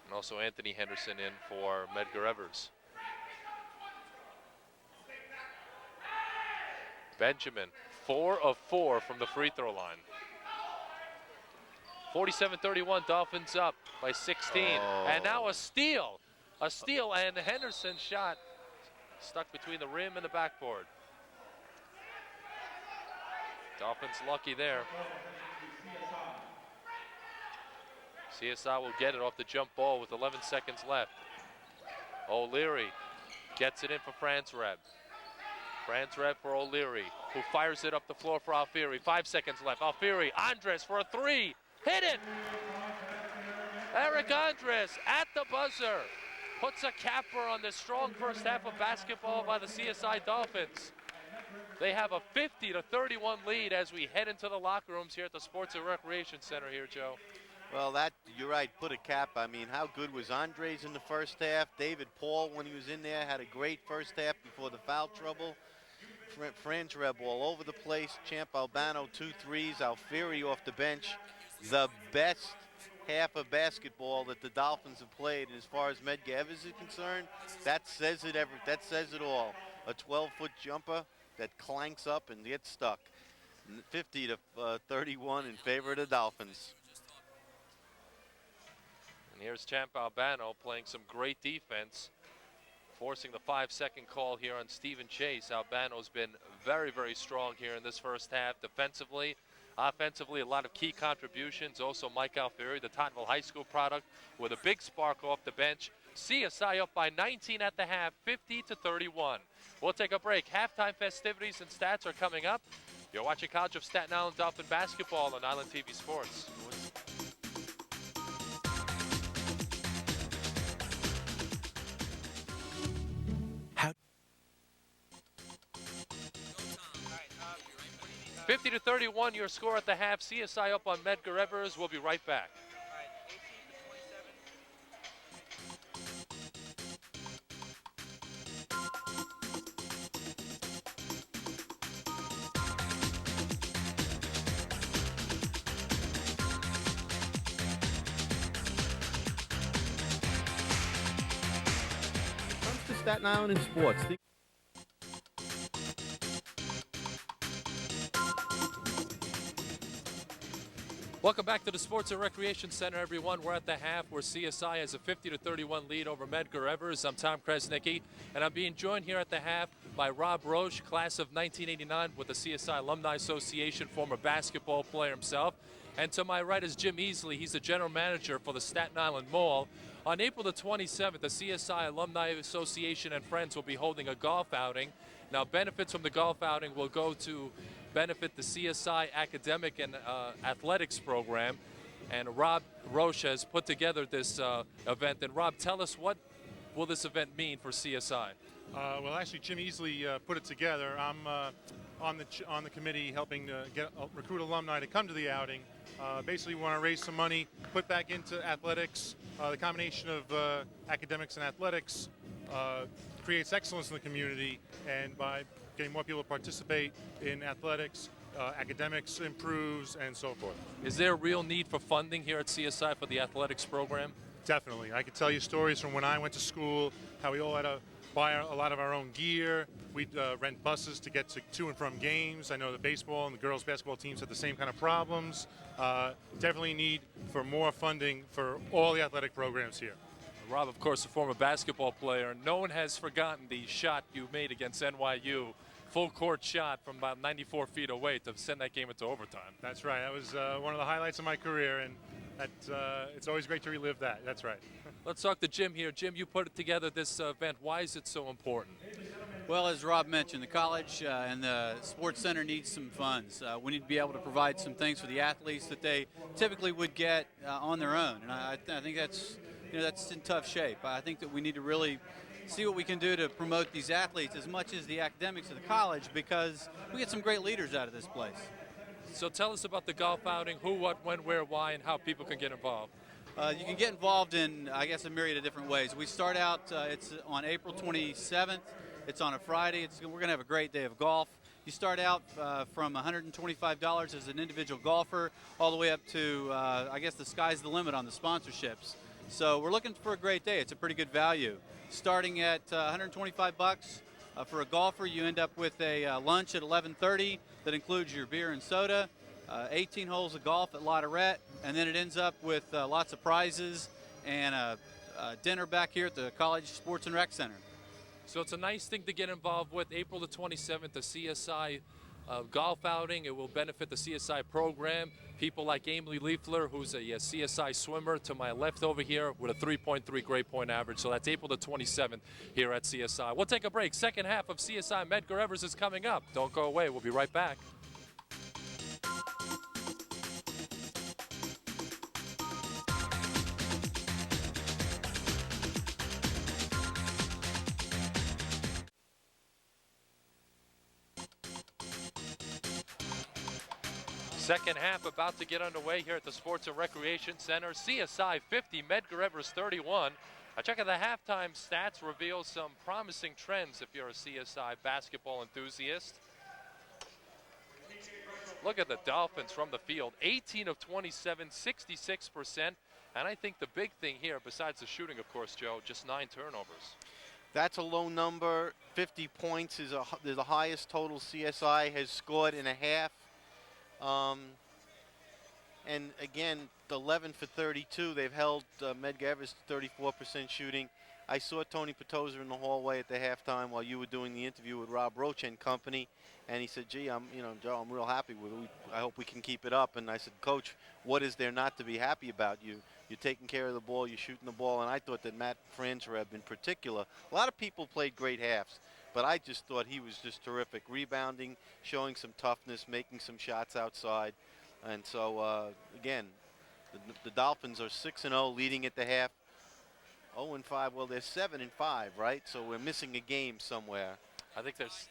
And also Anthony Henderson in for Medgar Evers. Benjamin, 4 of 4 from the free throw line. 47-31, Dolphins up by 16. Oh. And now a steal. A steal, and Henderson's shot stuck between the rim and the backboard. Dolphins lucky there. CSI will get it off the jump ball with 11 seconds left. O'Leary gets it in for Franz Reb. Franz Reb for O'Leary, who fires it up the floor for Alfiri. 5 seconds left. Alfiri, Andres for a 3. Hit it! Eric Andres at the buzzer puts a capper on this strong first half of basketball by the CSI Dolphins. They have a 50-31 lead as we head into the locker rooms here at the Sports and Recreation Center here, Joe. Well, you're right, put a cap. I mean, how good was Andres in the first half? David Paul, when he was in there, had a great first half before the foul trouble. Franz Reb all over the place. Champ Albano, 2 threes. Alfiri off the bench. The best half of basketball that the Dolphins have played. And as far as Medgar Evers is concerned, that says it that says it all. A 12-foot jumper that clanks up and gets stuck. 50-31 in favor of the Dolphins. And here's Champ Albano playing some great defense, forcing the 5-second call here on Stephen Chase. Albano's been very, very strong here in this first half defensively. Offensively, a lot of key contributions. Also, Mike Alfieri, the Tottenville High School product, with a big spark off the bench. CSI up by 19 at the half, 50-31. We'll take a break. Halftime festivities and stats are coming up. You're watching College of Staten Island Dolphin basketball on Island TV Sports. How 50-31, your score at the half. CSI up on Medgar Evers. We'll be right back. Comes to Staten Island in sports. Welcome back to the Sports and Recreation Center, everyone. We're at the half where CSI has a 50-31 lead over Medgar Evers. I'm Tom Kresnicki, and I'm being joined here at the half by Rob Roche, class of 1989 with the CSI Alumni Association, former basketball player himself. And to my right is Jim Easley. He's the general manager for the Staten Island Mall. On April the 27th, the CSI Alumni Association and friends will be holding a golf outing. Now, benefits from the golf outing will go to benefit the CSI academic and athletics program. And Rob Roche has put together this event. And Rob, tell us, what will this event mean for CSI? Well, actually, Jim Easley put it together. I'm on the committee helping to recruit alumni to come to the outing. Basically, we want to raise some money, put back into athletics. The combination of academics and athletics creates excellence in the community, and by getting more people to participate in athletics, academics improves, and so forth. Is there a real need for funding here at CSI for the athletics program? Definitely. I could tell you stories from when I went to school, how we all had a buy a lot of our own gear. We'd rent buses to get to and from games. I know the baseball and the girls basketball teams have the same kind of problems. Definitely need for more funding for all the athletic programs here. Rob, of course, a former basketball player. No one has forgotten the shot you made against NYU. Full court shot from about 94 feet away to send that game into overtime. That's right. That was one of the highlights of my career, and it's always great to relive that. That's right. Let's talk to Jim here. Jim, you put together this event. Why is it so important? Well, as Rob mentioned, the college and the sports center needs some funds. We need to be able to provide some things for the athletes that they typically would get on their own, and I think that's in tough shape. I think that we need to really see what we can do to promote these athletes as much as the academics of the college, because we get some great leaders out of this place. So tell us about the golf outing, who, what, when, where, why, and how people can get involved. You can get involved in, I guess, a myriad of different ways. We start out, it's on April 27th. It's on a Friday. We're going to have a great day of golf. You start out from $125 as an individual golfer all the way up to, I guess the sky's the limit on the sponsorships. So we're looking for a great day. It's a pretty good value. Starting at $125 for a golfer, you end up with a lunch at 11:30 that includes your beer and soda, 18 holes of golf at La Tourette, and then it ends up with lots of prizes and a dinner back here at the College Sports and Rec Center. So it's a nice thing to get involved with. April the 27th, the CSI golf outing. It will benefit the CSI program. People like Emily Leifler, who's a CSI swimmer to my left over here with a 3.3 grade point average. So that's April the 27th here at CSI. We'll take a break. Second half of CSI Medgar Evers is coming up. Don't go away. We'll be right back. Second half about to get underway here at the Sports and Recreation Center. CSI 50, Medgar Evers 31. A check of the halftime stats reveals some promising trends if you're a CSI basketball enthusiast. Look at the Dolphins from the field. 18 of 27, 66%. And I think the big thing here, besides the shooting, of course, Joe, just 9 turnovers. That's a low number. 50 points is the highest total CSI has scored in a half. And again, 11 for 32. They've held Medgar Evers to 34% shooting. I saw Tony Petosa in the hallway at the halftime while you were doing the interview with Rob Roach and company, and he said, "Gee, Joe, I'm real happy with it. I hope we can keep it up." And I said, "Coach, what is there not to be happy about? You're taking care of the ball. You're shooting the ball." And I thought that Matt Franzareb in particular. A lot of people played great halves, but I just thought he was just terrific, rebounding, showing some toughness, making some shots outside. And so, again, the Dolphins are 6-0, leading at the half. 0-5. Well, they're 7-5, right? So we're missing a game somewhere. I think there's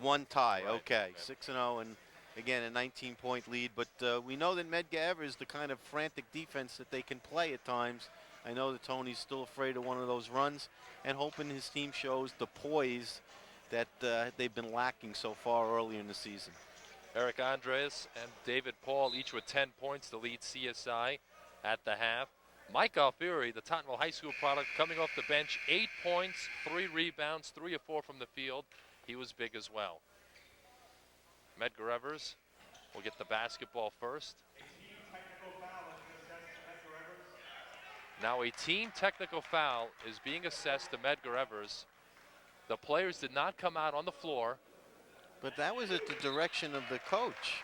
one tie. Right. Okay, 6-0, and again a 19-point lead. But we know that Medgar Evers, the kind of frantic defense that they can play at times. I know that Tony's still afraid of one of those runs, and hoping his team shows the poise that they've been lacking so far earlier in the season. Eric Andres and David Paul, each with 10 points to lead CSI at the half. Mike Alfieri, the Tottenville High School product, coming off the bench, 8 points, 3 rebounds, 3 of 4 from the field. He was big as well. Medgar Evers will get the basketball first. Now a team technical foul is being assessed to Medgar Evers. The players did not come out on the floor. But that was at the direction of the coach.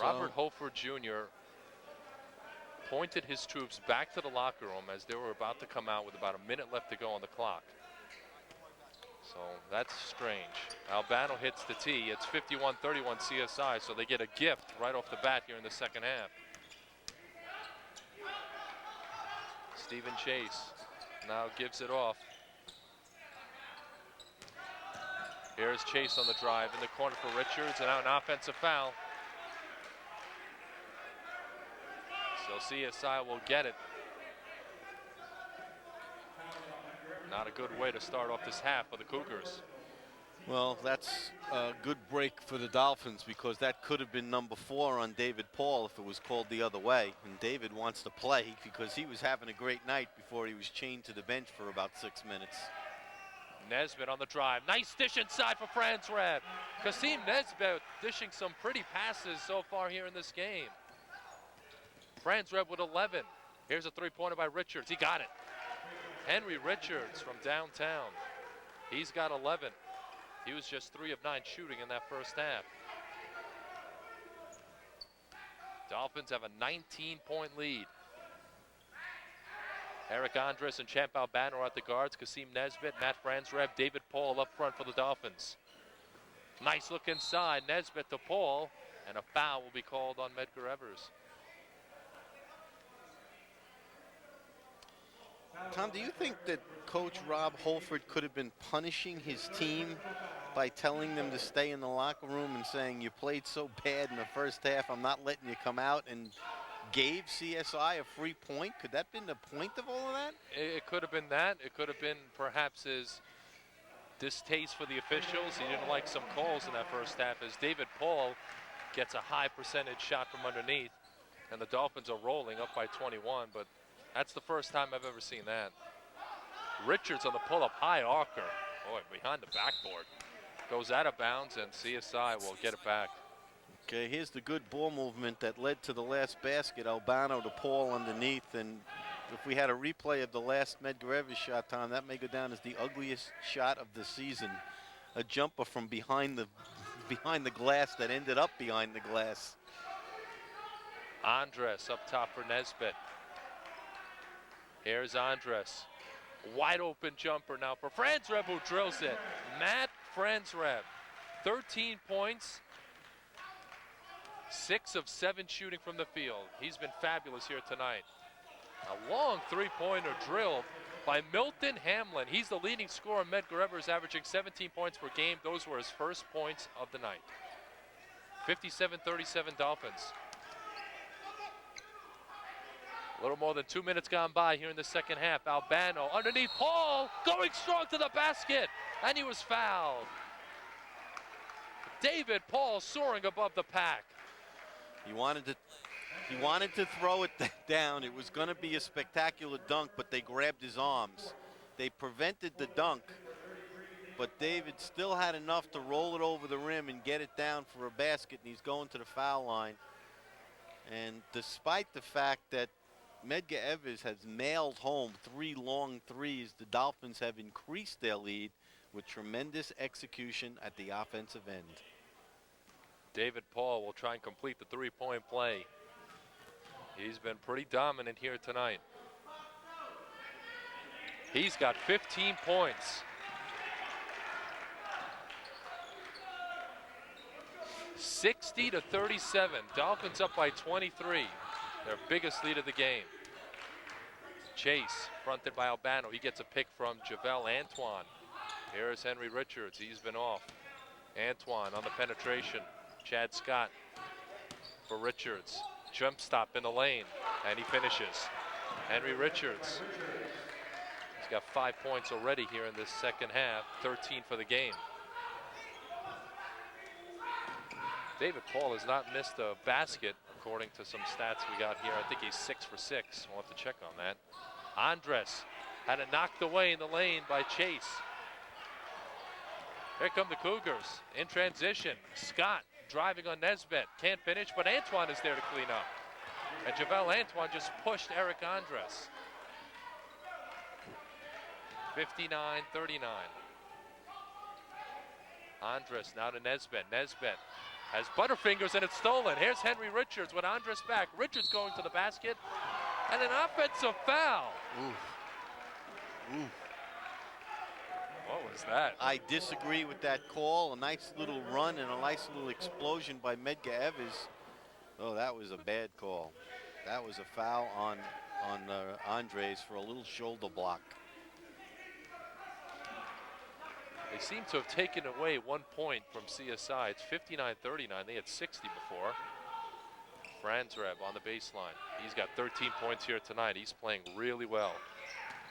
Robert Holford Jr. pointed his troops back to the locker room as they were about to come out with about a minute left to go on the clock. So that's strange. Albano hits the tee. It's 51-31 CSI, so they get a gift right off the bat here in the second half. Stephen Chase now gives it off. Here's Chase on the drive in the corner for Richards, and now an offensive foul. So CSI will get it. Not a good way to start off this half for the Cougars. Well, that's a good break for the Dolphins because that could have been number 4 on David Paul if it was called the other way. And David wants to play because he was having a great night before he was chained to the bench for about 6 minutes. Nesbitt on the drive. Nice dish inside for Franz Reb. Kasim Nesbitt dishing some pretty passes so far here in this game. Franz Reb with 11. Here's a three-pointer by Richards. He got it. Henry Richards from downtown. He's got 11. He was just 3 of 9 shooting in that first half. Dolphins have a 19-point lead. Eric Andres and Champ Albano are at the guards. Kasim Nesbitt, Matt Franzreb, David Paul up front for the Dolphins. Nice look inside. Nesbitt to Paul, and a foul will be called on Medgar Evers. Tom, do you think that Coach Rob Holford could have been punishing his team by telling them to stay in the locker room and saying, you played so bad in the first half, I'm not letting you come out, and gave CSI a free point? Could that have been the point of all of that? It could have been that. It could have been perhaps his distaste for the officials. He didn't like some calls in that first half as David Paul gets a high percentage shot from underneath, and the Dolphins are rolling up by 21, but that's the first time I've ever seen that. Richards on the pull-up high arcer. Boy, behind the backboard. Goes out of bounds, and CSI will get it back. Okay, here's the good ball movement that led to the last basket. Albano to Paul underneath, and if we had a replay of the last Medgar Evers shot, Tom, that may go down as the ugliest shot of the season. A jumper from behind the glass that ended up behind the glass. Andres up top for Nesbitt. Here's Andres. Wide open jumper now for Franzreb, who drills it. Matt Franzreb, 13 points, 6 of 7 shooting from the field. He's been fabulous here tonight. A long three-pointer drilled by Milton Hamlin. He's the leading scorer. Medgar Evers averaging 17 points per game. Those were his first points of the night. 57-37 Dolphins. A little more than 2 minutes gone by here in the second half. Albano underneath Paul, going strong to the basket, and he was fouled. David Paul soaring above the pack. He wanted to throw it down. It was going to be a spectacular dunk, but they grabbed his arms. They prevented the dunk, but David still had enough to roll it over the rim and get it down for a basket, and he's going to the foul line. And despite the fact that Medgar Evers has nailed home 3 long threes, the Dolphins have increased their lead with tremendous execution at the offensive end. David Paul will try and complete the three-point play. He's been pretty dominant here tonight. He's got 15 points. 60-37. Dolphins up by 23. Their biggest lead of the game. Chase fronted by Albano. He gets a pick from Javel Antoine. Here's Henry Richards. He's been off. Antoine on the penetration. Chad Scott for Richards. Jump stop in the lane, and he finishes. Henry Richards. He's got 5 points already here in this second half. 13 for the game. David Paul has not missed a basket, according to some stats we got here. I think he's 6 for 6. We'll have to check on that. Andres had it knocked away in the lane by Chase. Here come the Cougars in transition. Scott driving on Nesbitt. Can't finish, but Antoine is there to clean up. And Javel Antoine just pushed Eric Andres. 59-39. Andres now to Nesbitt. Nesbitt has Butterfingers, and it's stolen. Here's Henry Richards with Andres back. Richards going to the basket, and an offensive foul. Oof. Oof. What was that? I disagree with that call. A nice little run and a nice little explosion by Medgar Evers. Oh, that was a bad call. That was a foul on Andres for a little shoulder block. They seem to have taken away 1 point from CSI. It's 59-39. They had 60 before. Franzreb on the baseline. He's got 13 points here tonight. He's playing really well.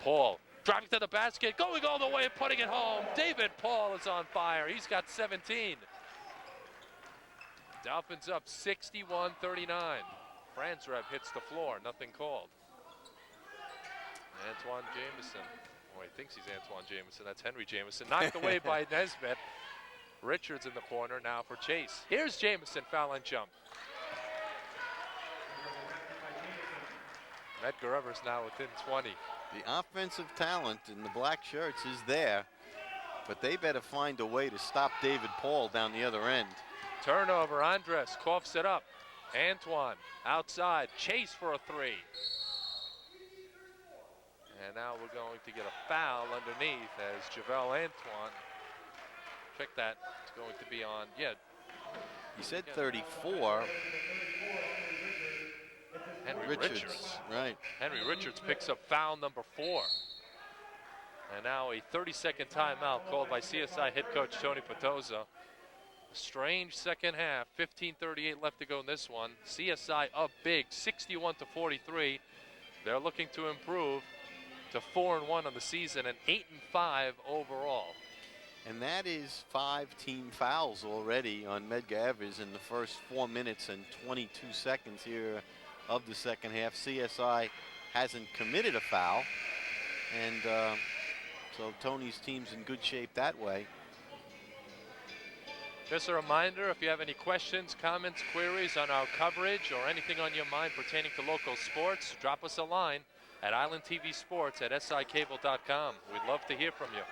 Paul Driving to the basket, going all the way and putting it home. David Paul is on fire. He's got 17. Dolphins up 61-39. Franz Reb hits the floor, nothing called. Antoine Jameson. Oh, he thinks he's Antoine Jameson. That's Henry Jameson. Knocked away by Nesbitt. Richards in the corner now for Chase. Here's Jameson, foul line jump. Medgar Evers now within 20. The offensive talent in the black shirts is there, but they better find a way to stop David Paul down the other end. Turnover, Andres coughs it up. Antoine outside, Chase for a three. And now we're going to get a foul underneath as Javel Antoine. Check that, it's going to be on, yeah. He said 34. Henry Richards. Right. Henry Richards picks up foul number 4. And now a 30-second timeout called by CSI head coach Tony Petoza. Strange second half, 15:38 left to go in this one. CSI up big, 61-43. They're looking to improve to 4-1 on the season and 8-5 overall. And that is 5 team fouls already on Medgar Evers in the first 4 minutes and 22 seconds here of the second half. CSI hasn't committed a foul, and so Tony's team's in good shape that way. Just a reminder, if you have any questions, comments, queries on our coverage or anything on your mind pertaining to local sports, drop us a line at islandtvsports@sicable.com. We'd love to hear from you.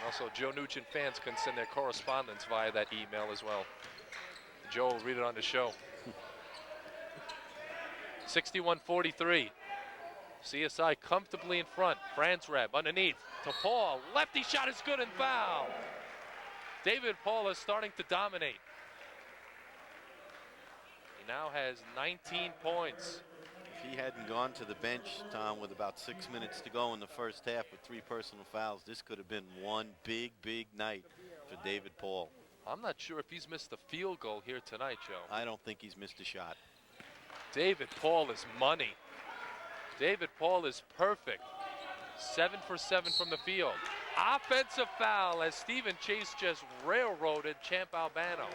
Also, Joe Nugent fans can send their correspondence via that email as well. Joe will read it on the show. 61-43. CSI comfortably in front. Franz Reb underneath to Paul. Lefty shot is good and foul. David Paul is starting to dominate. He now has 19 points. If he hadn't gone to the bench, Tom, with about 6 minutes to go in the first half with 3 personal fouls, this could have been one big, big night for David Paul. I'm not sure if he's missed a field goal here tonight, Joe. I don't think he's missed a shot. David Paul is money. David Paul is perfect. 7 for 7 from the field. Offensive foul as Stephen Chase just railroaded Champ Albano.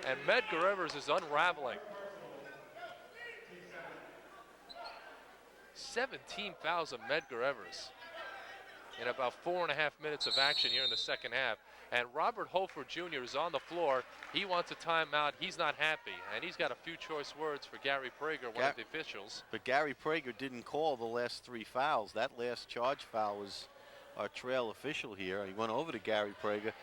And Medgar Evers is unraveling. 17 fouls of Medgar Evers in about 4.5 minutes of action here in the second half. And Robert Holford Jr. is on the floor. He wants a timeout. He's not happy. And he's got a few choice words for Gary Prager, one of the officials. But Gary Prager didn't call the last 3 fouls. That last charge foul was our trail official here. He went over to Gary Prager.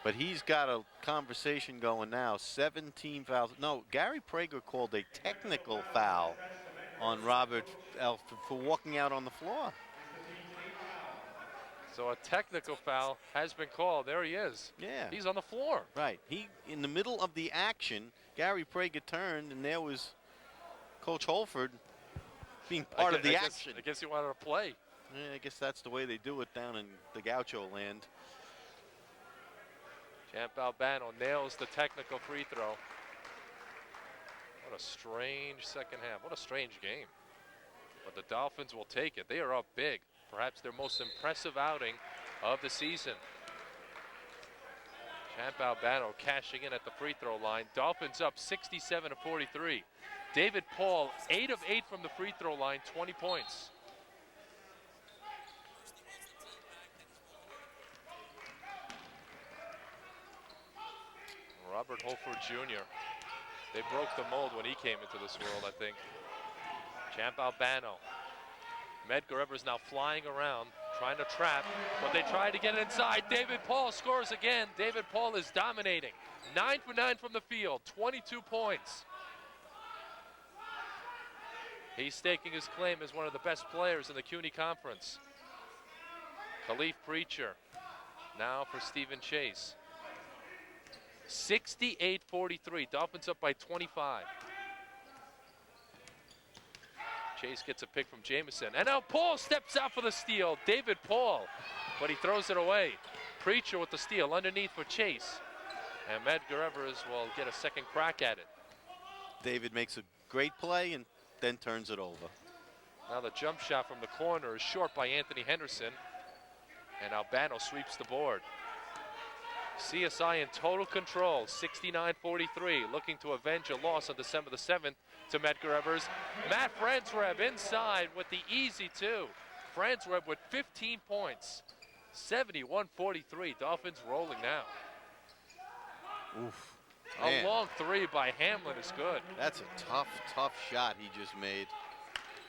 But he's got a conversation going now. 17 fouls. No, Gary Prager called a technical foul on Robert for walking out on the floor. So a technical foul has been called. There he is. Yeah. He's on the floor. Right. He, in the middle of the action, Gary Prager turned, and there was Coach Holford being part of the action. I guess he wanted to play. Yeah, I guess that's the way they do it down in the Gaucho land. Champ Albano nails the technical free throw. What a strange second half. What a strange game. But the Dolphins will take it. They are up big. Perhaps their most impressive outing of the season. Champ Albano cashing in at the free throw line. Dolphins up 67-43. David Paul, 8 of 8 from the free throw line, 20 points. Robert Holford Jr. They broke the mold when he came into this world, I think. Champ Albano. Medgar Evers now flying around, trying to trap, but they try to get it inside. David Paul scores again. David Paul is dominating. 9 for 9 from the field, 22 points. He's staking his claim as one of the best players in the CUNY Conference. Khalif Preacher now for Stephen Chase. 68-43, Dolphins up by 25. Chase gets a pick from Jameson, and now Paul steps out for the steal. David Paul, but he throws it away. Preacher with the steal underneath for Chase, and Medgar Evers will get a second crack at it. David makes a great play and then turns it over. Now the jump shot from the corner is short by Anthony Henderson. And Albano sweeps the board. CSI in total control, 69-43, looking to avenge a loss on December the 7th to Medgar Evers. Matt Franzreb inside with the easy two. Franzreb with 15 points, 71-43. Dolphins rolling now. Oof. A Man, long three by Hamlin is good. that's a tough, tough shot he just made.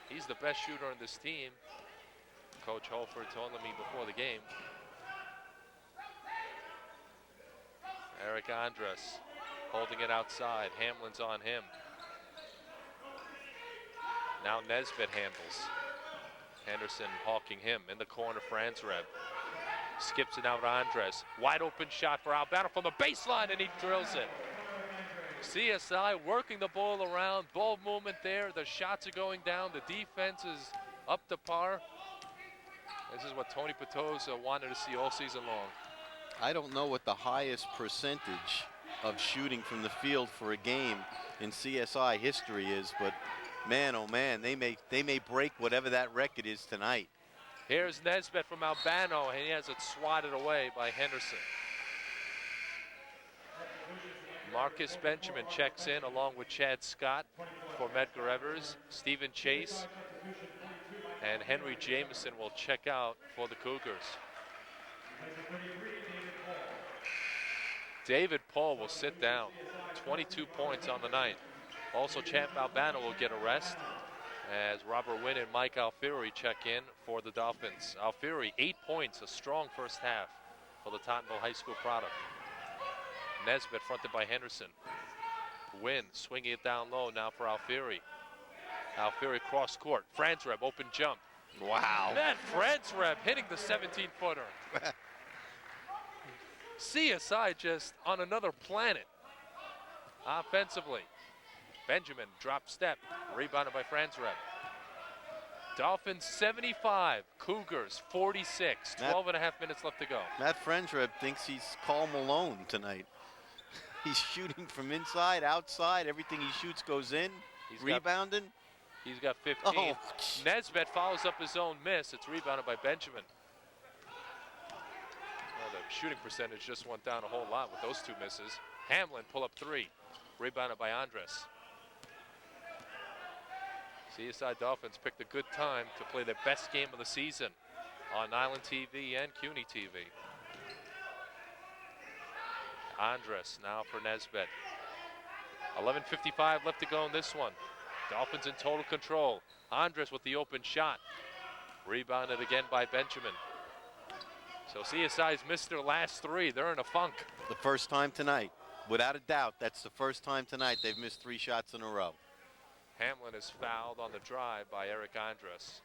He's the best shooter on this team. Coach Holford told me before the game. Eric Andres holding it outside. Hamlin's on him. Now Nesbitt handles. Henderson hawking him in the corner. Franzreb skips it out to Andres. Wide open shot for Albano from the baseline, and he drills it. CSI working the ball around. Ball movement there. The shots are going down. The defense is up to par. This is what Tony Petosa wanted to see all season long. I don't know what the highest percentage of shooting from the field for a game in CSI history is, but man, oh man, they may break whatever that record is tonight. Here's Nesbitt from Albano, and he has it swatted away by Henderson. Marcus Benjamin checks in along with Chad Scott for Medgar Evers. Stephen Chase and Henry Jameson will check out for the Cougars. David Paul will sit down, 22 points on the night. Also, Champ Albano will get a rest as Robert Wynn and Mike Alfieri check in for the Dolphins. Alfieri, 8 points, a strong first half for the Tottenville High School product. Nesbitt fronted by Henderson. Wynn swinging it down low now for Alfieri. Alfieri cross court. Franzreb open jump. Wow. Matt Franzreb hitting the 17-footer. CSI just on another planet offensively. Benjamin drop step, rebounded by Franzreb. Dolphins 75, Cougars 46, 12 and a half minutes left to go. Matt Franzreb thinks he's Karl Malone tonight. He's shooting from inside, outside. Everything he shoots goes in. Rebounding. He's got 15. Oh. Nesbitt follows up his own miss. It's rebounded by Benjamin. Well, the shooting percentage just went down a whole lot with those two misses. Hamlin pull up three, rebounded by Andres. CSI Dolphins picked a good time to play their best game of the season on Island TV and CUNY TV. Andres now for Nesbitt. 11:55 left to go in this one. Dolphins in total control. Andres with the open shot. Rebounded again by Benjamin. So CSI's missed their last three. They're in a funk. The first time tonight. Without a doubt, that's the first time tonight they've missed 3 shots in a row. Hamlin is fouled on the drive by Eric Andres.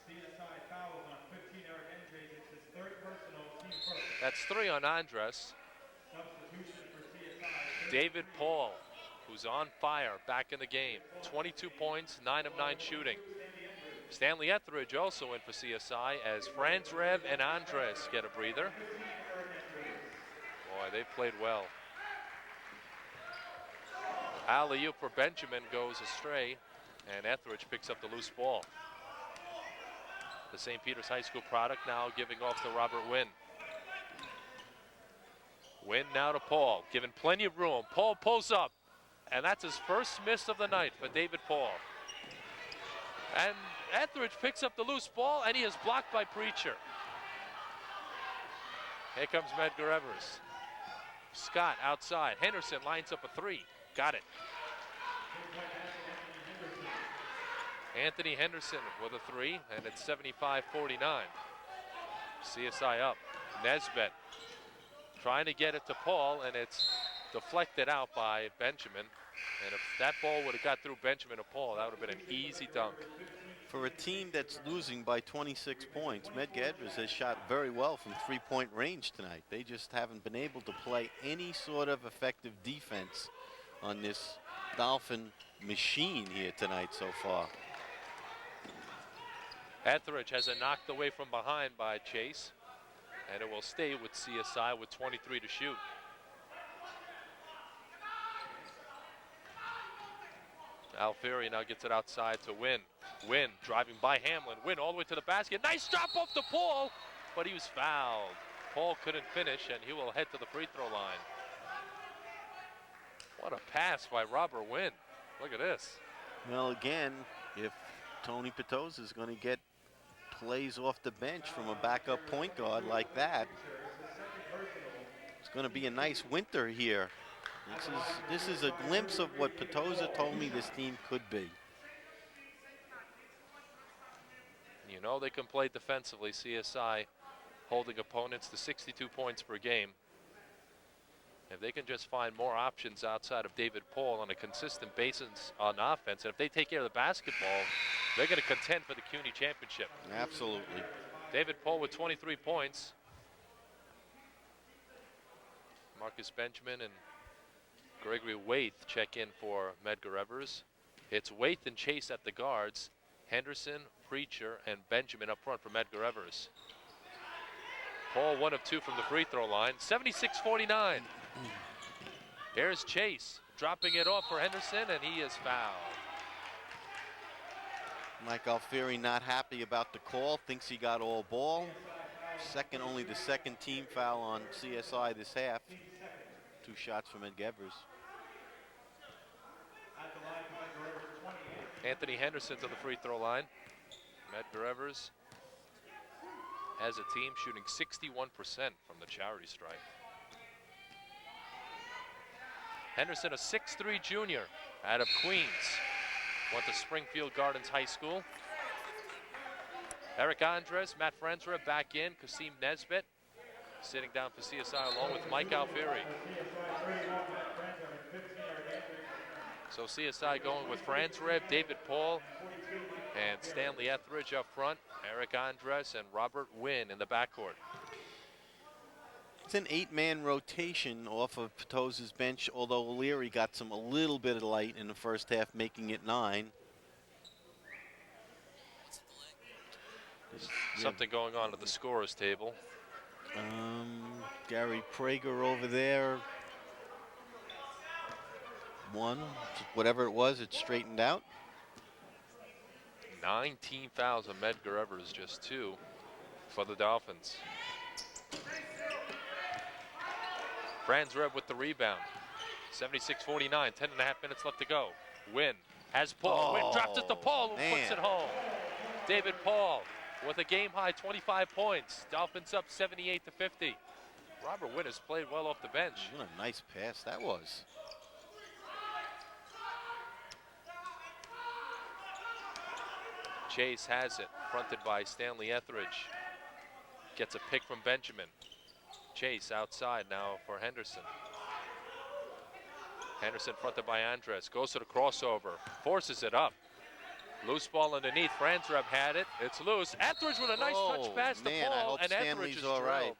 CSI fouls on 15 Eric Andres. It's his third personal, team first. That's 3 on Andres. Substitution for CSI. David Paul, who's on fire, back in the game. 22 points, 9 of 9 shooting. Stanley Etheridge also in for CSI as Franzreb and Andres get a breather. Boy, they played well. Alley-oop for Benjamin goes astray, and Etheridge picks up the loose ball. The St. Peter's High School product now giving off to Robert Wynn. Wynn now to Paul, given plenty of room. Paul pulls up, and that's his first miss of the night for David Paul. And Etheridge picks up the loose ball, and he is blocked by Preacher. Here comes Medgar Evers. Scott outside. Henderson lines up a 3. Got it. Anthony Henderson with a 3, and it's 75-49. CSI up. Nesbitt trying to get it to Paul, and it's deflected out by Benjamin. And if that ball would have got through Benjamin to Paul, that would have been an easy dunk. For a team that's losing by 26 points, Medgar Evers has shot very well from 3-point range tonight. They just haven't been able to play any sort of effective defense on this Dolphin machine here tonight so far. Etheridge has it knocked away from behind by Chase, and it will stay with CSI with 23 to shoot. Alfieri now gets it outside to Wynn. Wynn driving by Hamlin. Wynn all the way to the basket. Nice drop off to Paul, but he was fouled. Paul couldn't finish, and he will head to the free throw line. What a pass by Robert Wynn. Look at this. Well, again, if Tony Petosa is going to get plays off the bench from a backup point guard like that, it's going to be a nice winter here. This is a glimpse of what Petosa told me this team could be. You know they can play defensively, CSI, holding opponents to 62 points per game. If they can just find more options outside of David Paul on a consistent basis on offense, and if they take care of the basketball, they're going to contend for the CUNY championship. Absolutely. David Paul with 23 points. Marcus Benjamin and Gregory Waite check in for Medgar Evers. It's Waite and Chase at the guards. Henderson, Preacher, and Benjamin up front for Medgar Evers. Paul 1 of 2 from the free throw line. 76-49. Here's Chase dropping it off for Henderson, and he is fouled. Mike Alfieri not happy about the call, thinks he got all ball. Only the second team foul on CSI this half. 2 shots from Medgar Evers. Anthony Henderson to the free throw line. Medgar Evers as a team shooting 61% from the charity stripe. Henderson, a 6'3" junior out of Queens. Went to Springfield Gardens High School. Eric Andres, Matt Franzra back in. Kasim Nesbitt sitting down for CSI along with Mike Alfieri. So CSI going with Franzra, David Paul, and Stanley Etheridge up front. Eric Andres and Robert Wynn in the backcourt. It's an 8-man rotation off of Petosa's bench, although O'Leary got a little bit of light in the first half, making it 9. Something going on at the scorer's table. Gary Prager over there. 1, whatever it was, it straightened out. 19 fouls on Medgar Evers, just 2 for the Dolphins. Franz Reb with the rebound. 76-49, 10.5 minutes left to go. Wynn has Paul. Wynn drops it to Paul, who puts it home. David Paul with a game-high 25 points. Dolphins up 78-50. Robert Wynn has played well off the bench. What a nice pass that was. Chase has it, fronted by Stanley Etheridge. Gets a pick from Benjamin. Chase outside now for Henderson. Henderson fronted by Andres, goes to the crossover, forces it up. Loose ball underneath, Franzreb had it, it's loose. Etheridge with a nice touch pass to Man, I Paul, hope and Stanley's Etheridge is all right. drilled.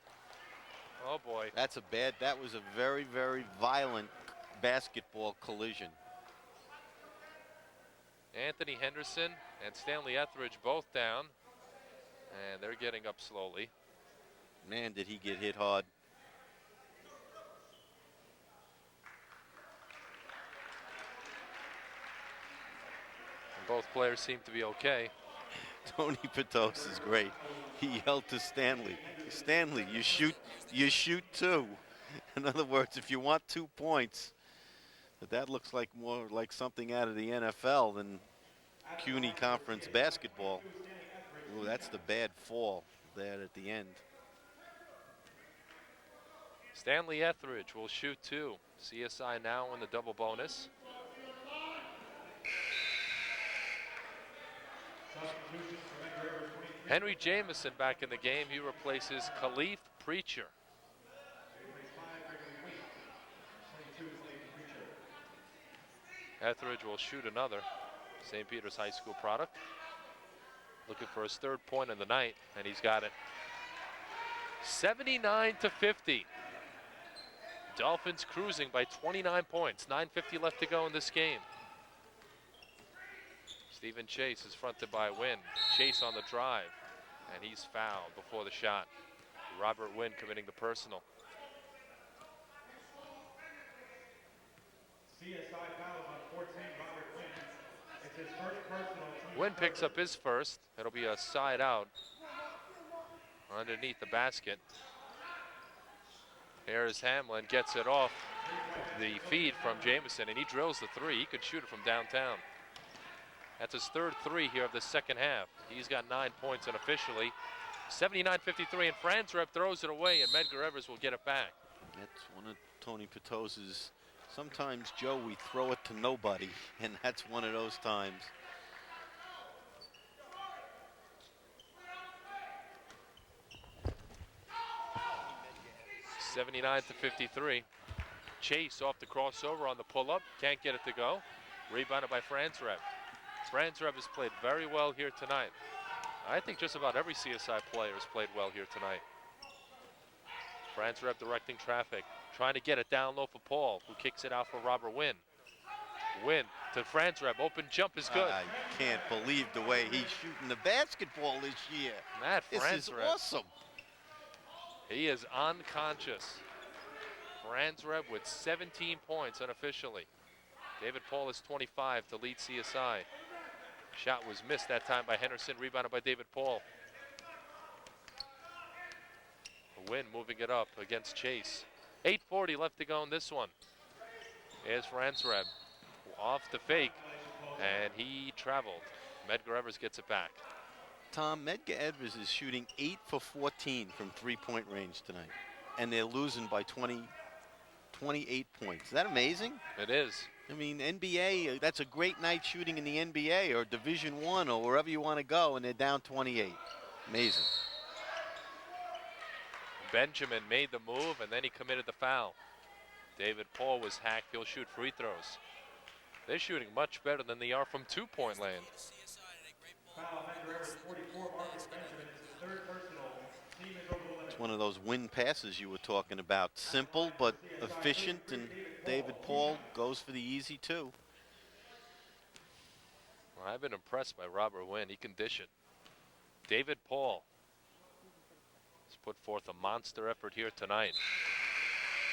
Oh boy. That was a very, very violent basketball collision. Anthony Henderson and Stanley Etheridge both down, and they're getting up slowly. Man, did he get hit hard. And both players seem to be okay. Tony Petosa is great. He yelled to Stanley, Stanley, you shoot 2. In other words, if you want 2 points, but that looks like more like something out of the NFL than CUNY Conference basketball. Ooh, that's the bad fall there at the end. Stanley Etheridge will shoot 2. CSI now in the double bonus. Henry Jamison back in the game. He replaces Khalif Preacher. Etheridge will shoot another. St. Peter's High School product. Looking for his 3rd point of the night, and he's got it. 79-50. Dolphins cruising by 29 points. 9:50 left to go in this game. Stephen Chase is fronted by Wynn. Chase on the drive, and he's fouled before the shot. Robert Wynn committing the personal. CSI foul on 14, Robert Wynn. Wynn picks up his first. It'll be a side out underneath the basket. Here's Hamlin, gets it off the feed from Jamison, and he drills the three. He could shoot it from downtown. That's his third three here of the second half. He's got 9 points unofficially. 79-53, and Franzreb throws it away, and Medgar Evers will get it back. That's one of Tony Petos's. Sometimes, Joe, we throw it to nobody, and that's one of those times. (79-53). Chase off the crossover on the pull-up. Can't get it to go. Rebounded by Franzreb. Franzreb has played very well here tonight. I think just about every CSI player has played well here tonight. Franzreb directing traffic. Trying to get it down low for Paul, who kicks it out for Robert Wynn. Wynn to Franzreb. Open jump is good. I can't believe the way he's shooting the basketball this year. Matt This is Franzreb. awesome. He is unconscious. Franzreb with 17 points unofficially. David Paul is 25 to lead CSI. Shot was missed that time by Henderson, rebounded by David Paul. Wynn moving it up against Chase. 8:40 left to go in this one. Here's Franzreb off the fake, and he traveled. Medgar Evers gets it back. Tom, Medgar Evers is shooting 8 for 14 from three-point range tonight, and they're losing by 28 points. Is that amazing? It is. I mean, NBA, that's a great night shooting in the NBA or Division I or wherever you want to go, and they're down 28. Amazing. Benjamin made the move, and then he committed the foul. David Paul was hacked. He'll shoot free throws. They're shooting much better than they are from two-point land. It's one of those win passes you were talking about. Simple but efficient, and David Paul goes for the easy two. Well, I've been impressed by Robert Wynn. He can dish it. David Paul has put forth a monster effort here tonight.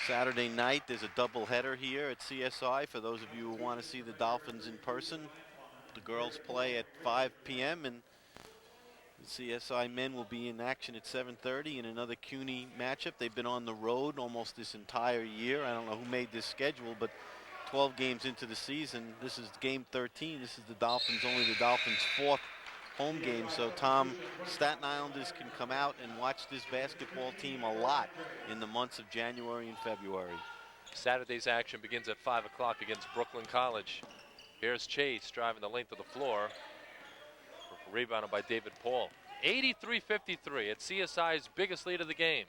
Saturday night, there's a doubleheader here at CSI for those of you who want to see the Dolphins in person. The girls play at 5 p.m. and the CSI men will be in action at 7:30 in another CUNY matchup. They've been on the road almost this entire year. I don't know who made this schedule, but 12 games into the season, this is game 13. This is the Dolphins, only the Dolphins' fourth home game. So, Tom, Staten Islanders can come out and watch this basketball team a lot in the months of January and February. Saturday's action begins at 5 o'clock against Brooklyn College. Here's Chase driving the length of the floor. Rebounded by David Paul. 83-53. It's CSI's biggest lead of the game.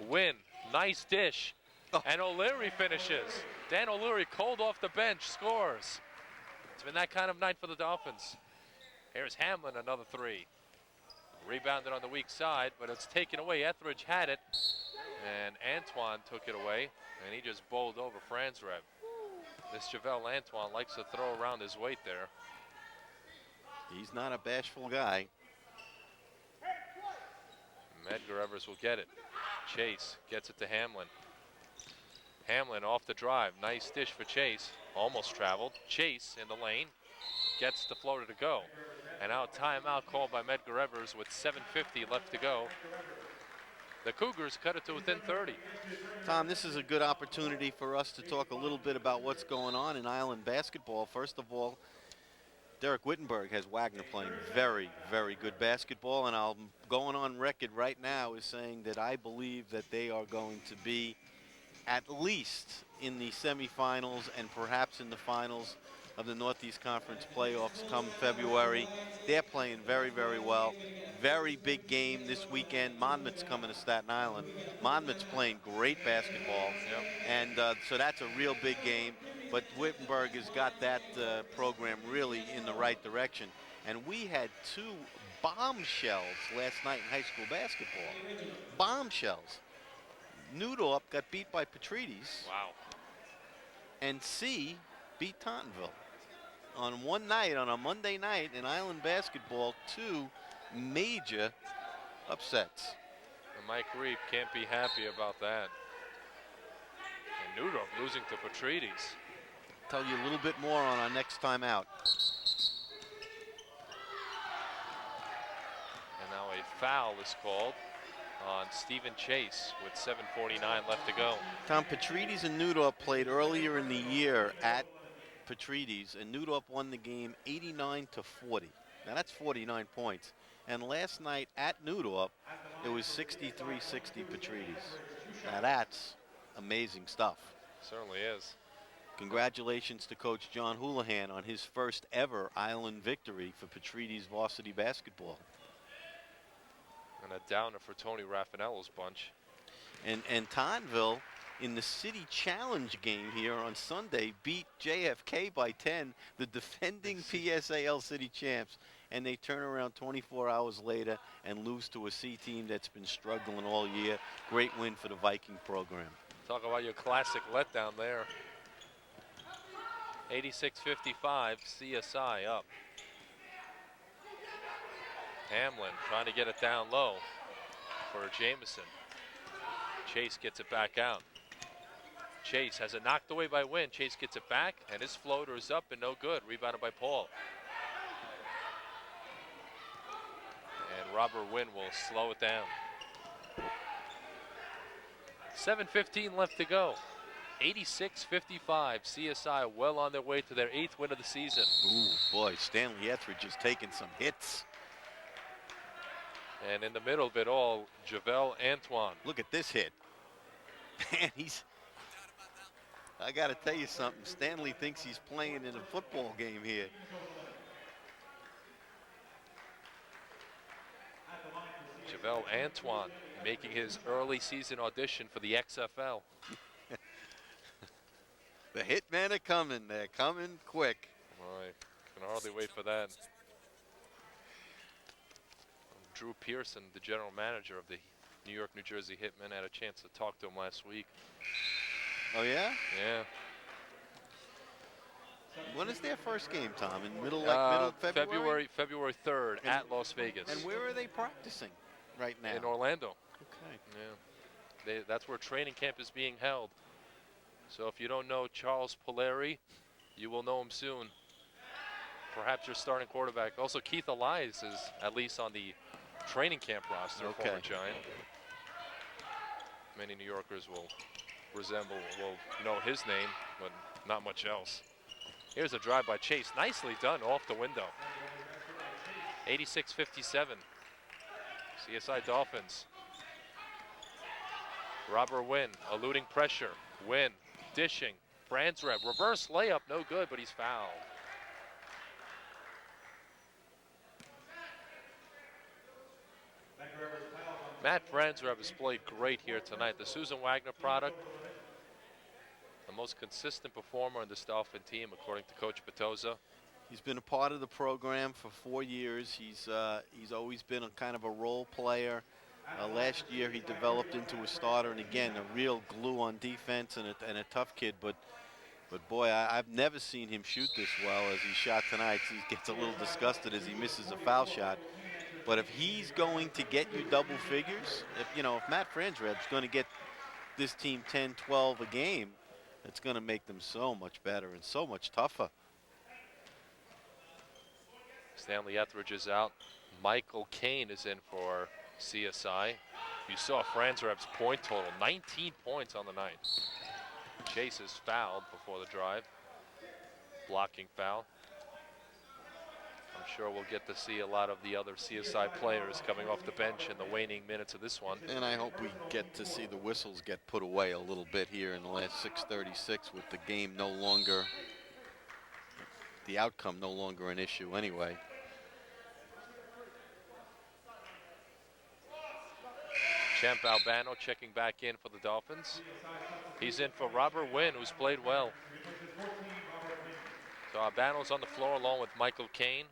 Wynn, nice dish. Oh. And O'Leary finishes. Dan O'Leary cold off the bench, scores. It's been that kind of night for the Dolphins. Here's Hamlin, another three. Rebounded on the weak side, but it's taken away. Etheridge had it, and Antoine took it away, and he just bowled over Franzreb. This Javelle Antoine likes to throw around his weight there. He's not a bashful guy. Medgar Evers will get it. Chase gets it to Hamlin. Hamlin off the drive. Nice dish for Chase. Almost traveled. Chase in the lane. Gets the floater to go. And now a timeout called by Medgar Evers with 7:50 left to go. The Cougars cut it to within 30. Tom, this is a good opportunity for us to talk a little bit about what's going on in Island basketball. First of all, Derek Wittenberg has Wagner playing very, very good basketball, and I'm going on record right now as saying that I believe that they are going to be at least in the semifinals and perhaps in the finals of the Northeast Conference playoffs come February. They're playing very, very well. Very big game this weekend. Monmouth's coming to Staten Island. Monmouth's playing great basketball, and so that's a real big game. But Wittenberg has got that program really in the right direction. And we had two bombshells last night in high school basketball. Bombshells. Newdorp got beat by Petrides. Wow. And C beat Tauntonville. On one night, on a Monday night in Island basketball, two major upsets. And Mike Reap can't be happy about that. And Newdorf losing to Petrides. Tell you a little bit more on our next time out. And now a foul is called on Stephen Chase with 7:49 left to go. Tom, Petrides and Newdorf played earlier in the year at Petrides, and Newdorf won the game 89-40. Now that's 49 points. And last night at Newdorf, it was 63-60 Petrides. Now that's amazing stuff. Certainly is. Congratulations to Coach John Houlihan on his first ever Island victory for Petrides varsity basketball. And a downer for Tony Raffanello's bunch. And Tauntonville in the City Challenge game here on Sunday beat JFK by 10, the defending PSAL City champs. And they turn around 24 hours later and lose to a C team that's been struggling all year. Great win for the Viking program. Talk about your classic letdown there. 86-55, CSI up. Hamlin trying to get it down low for Jameson. Chase gets it back out. Chase has it knocked away by Wynn. Chase gets it back, and his floater is up and no good. Rebounded by Paul. And Robert Wynn will slow it down. 7:15 left to go. 86-55. CSI well on their way to their 8th win of the season. Ooh, boy, Stanley Etheridge just taking some hits. And in the middle of it all, Javel Antoine. Look at this hit. Man, I got to tell you something. Stanley thinks he's playing in a football game here. Javel Antoine making his early season audition for the XFL. The hitmen are coming. They're coming quick. I can hardly wait for that. Drew Pearson, the general manager of the New York, New Jersey Hitmen, had a chance to talk to him last week. Oh, yeah? Yeah. When is their first game, Tom? In middle of February? February 3rd at Las Vegas. And where are they practicing right now? In Orlando. Okay. Yeah. That's where training camp is being held. So if you don't know Charles Polari, you will know him soon. Perhaps your starting quarterback. Also, Keith Elias is at least on the training camp roster, former Giant. Many New Yorkers will know his name, but not much else. Here's a drive by Chase. Nicely done off the window. 86-57. CSI Dolphins. Robert Wynn eluding pressure. Wynn dishing. Franzreb reverse layup, no good, but he's fouled. Matt Franzreb has played great here tonight. The Susan Wagner product, the most consistent performer on this Dolphin team, according to Coach Petoza. He's been a part of the program for 4 years. He's always been a kind of a role player. Last year he developed into a starter, and again, a real glue on defense and a tough kid. But boy, I've never seen him shoot this well as he shot tonight. He gets a little disgusted as he misses a foul shot. But if he's going to get you double figures, if Matt Franzreb's going to get this team 10, 12 a game, it's going to make them so much better and so much tougher. Stanley Etheridge is out. Michael Kane is in for CSI. You saw Franzreb's point total, 19 points on the night. Chase is fouled before the drive. Blocking foul. I'm sure we'll get to see a lot of the other CSI players coming off the bench in the waning minutes of this one. And I hope we get to see the whistles get put away a little bit here in the last 6:36 with the game no longer, the outcome no longer an issue anyway. Champ Albano checking back in for the Dolphins. He's in for Robert Wynn, who's played well. So Albano's on the floor along with Michael Kane,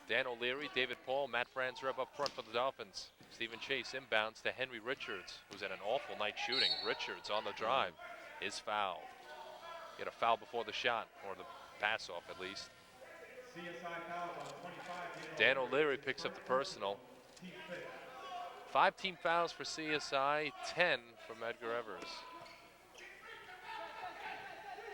Dan O'Leary, David Paul, Matt Franzreb up front for the Dolphins. Stephen Chase inbounds to Henry Richards, who's had an awful night shooting. Richards on the drive is fouled. Get a foul before the shot, or the pass off at least. Dan O'Leary picks up the personal. 5 team fouls for CSI, 10 for Medgar Evers.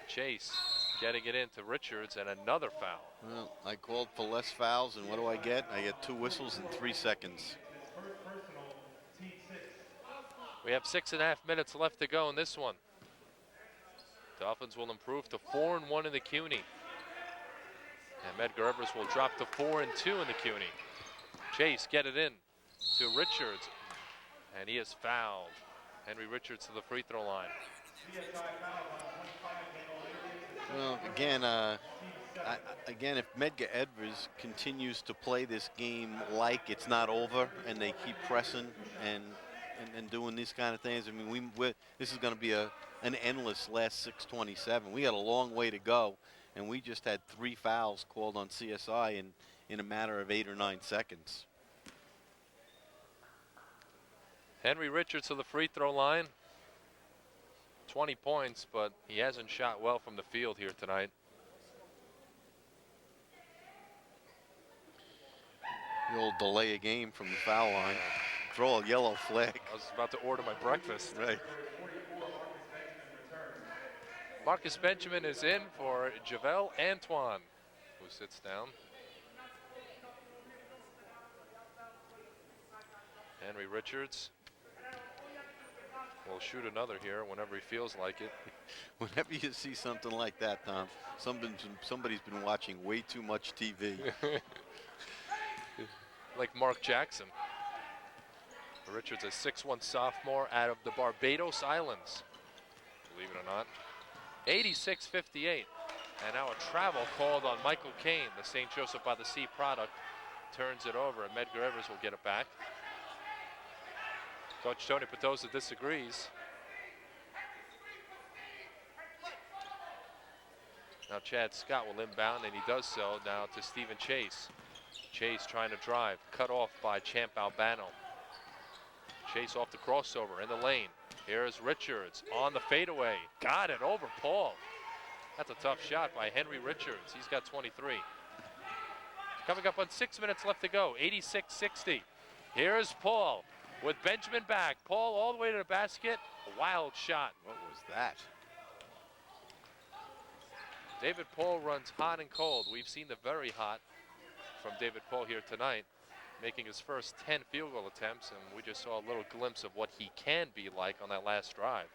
Chase getting it into Richards, and another foul. Well, I called for less fouls, and what do I get? I get 2 whistles in 3 seconds. We have 6.5 minutes left to go in this one. Dolphins will improve to 4-1 in the CUNY. And Medgar Evers will drop to 4-2 in the CUNY. Chase get it in to Richards, and he is fouled. Henry Richards to the free throw line. Well, again, if Medgar Evers continues to play this game like it's not over, and they keep pressing and doing these kind of things, I mean, this is going to be an endless last 6:27. We got a long way to go, and we just had 3 fouls called on CSI in a matter of 8 or 9 seconds. Henry Richards to the free throw line. 20 points, but he hasn't shot well from the field here tonight. The old delay a game from the foul line. Throw a yellow flag. I was about to order my breakfast. Right. Marcus Benjamin is in for Javel Antoine, who sits down. Henry Richards will shoot another here whenever he feels like it. Whenever you see something like that, Tom, somebody's been watching way too much TV. Like Mark Jackson. Richards, a 6'1" sophomore out of the Barbados Islands, believe it or not. 86-58. And now a travel called on Michael Kane. The St. Joseph by the Sea product turns it over, and Medgar Evers will get it back. Coach Tony Petosa disagrees. Now Chad Scott will inbound, and he does so now to Stephen Chase. Chase trying to drive, cut off by Champ Albano. Chase off the crossover in the lane. Here's Richards on the fadeaway. Got it over Paul. That's a tough shot by Henry Richards. He's got 23. Coming up on 6 minutes left to go, 86-60. Here's Paul with Benjamin back. Paul all the way to the basket. A wild shot. What was that? David Paul runs hot and cold. We've seen the very hot from David Paul here tonight, making his first 10 field goal attempts, and we just saw a little glimpse of what he can be like on that last drive.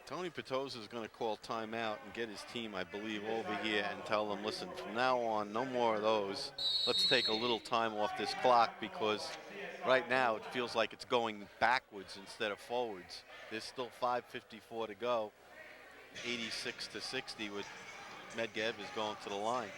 Tony Petosa is going to call timeout and get his team, I believe, over here and tell them, listen, from now on, no more of those. Let's take a little time off this clock, because right now it feels like it's going backwards instead of forwards. There's still 5:54 to go, 86-60 with Medgar Evers going to the line.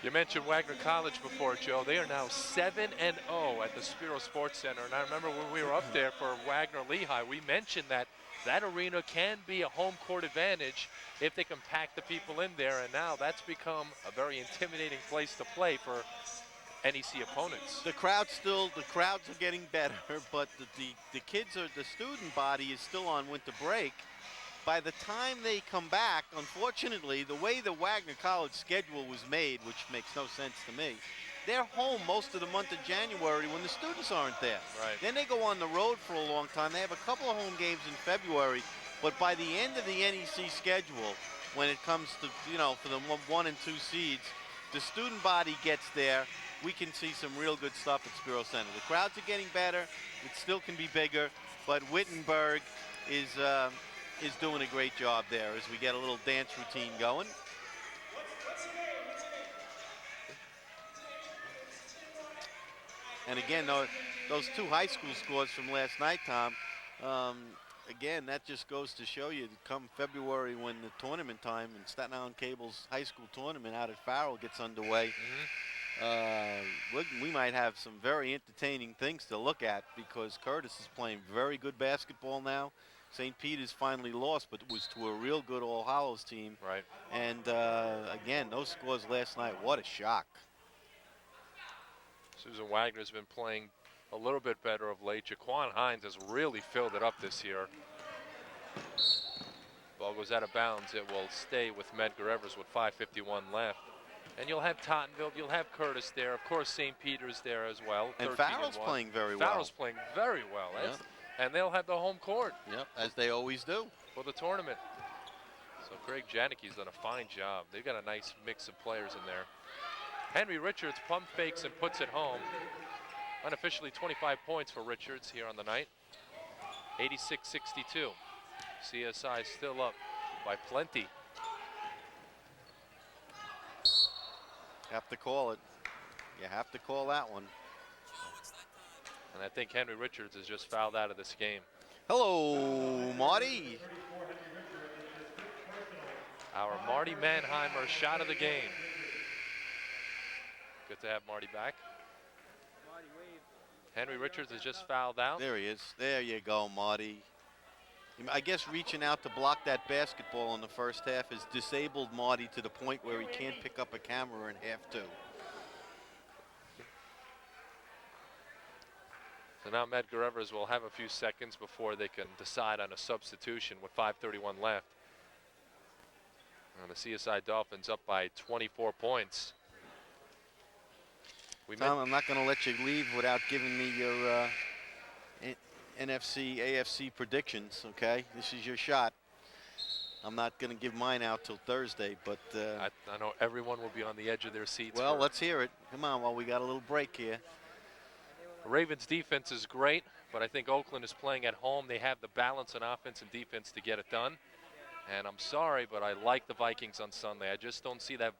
You mentioned Wagner College before, Joe. They are now 7-0 at the Spiro Sports Center. And I remember when we were up there for Wagner Lehigh, we mentioned that that arena can be a home court advantage if they can pack the people in there. And now that's become a very intimidating place to play for NEC opponents. The crowds are getting better, but the kids, the student body is still on winter break. By the time they come back, unfortunately, the way the Wagner College schedule was made, which makes no sense to me, they're home most of the month of January when the students aren't there. Right. Then they go on the road for a long time. They have a couple of home games in February, but by the end of the NEC schedule, when it comes to, for the 1 and 2 seeds, the student body gets there. We can see some real good stuff at Spiro Center. The crowds are getting better. It still can be bigger, but Wittenberg is doing a great job there as we get a little dance routine going. And again, those 2 high school scores from last night, Tom, again, that just goes to show you, come February when the tournament time and Staten Island Cable's high school tournament out at Farrell gets underway, we might have some very entertaining things to look at, because Curtis is playing very good basketball now. St. Peter's finally lost, but it was to a real good All Hallows team. Right. And again, those scores last night, what a shock. Susan Wagner's been playing a little bit better of late. Jaquan Hines has really filled it up this year. Ball goes out of bounds. It will stay with Medgar Evers with 5:51 left. And you'll have Tottenville, you'll have Curtis there. Of course, St. Peter's there as well. And Farrell's playing very well. Farrell's playing very well. Yep. And they'll have the home court. Yep, as they always do. For the tournament. So So Craig Janicki's done a fine job. They've got a nice mix of players in there. Henry Richards pump fakes and puts it home. Unofficially 25 points for Richards here on the night. 86-62. CSI still up by plenty. Have to call it. You have to call that one. And I think Henry Richards is just fouled out of this game. Hello, Marty. Our Marty Manheimer shot of the game. Good to have Marty back. Henry Richards is just fouled out. There he is. There you go, Marty. I guess reaching out to block that basketball in the first half has disabled Marty to the point where he can't pick up a camera in half two. So now Medgar Evers will have a few seconds before they can decide on a substitution with 5:31 left. And the CSI Dolphins up by 24 points. Tom, I'm not going to let you leave without giving me your NFC, AFC predictions, okay? This is your shot. I'm not going to give mine out till Thursday, but... I know everyone will be on the edge of their seats. Well, let's hear it. Come on, while we got a little break here. The Ravens' defense is great, but I think Oakland is playing at home. They have the balance on offense and defense to get it done. And I'm sorry, but I like the Vikings on Sunday. I just don't see that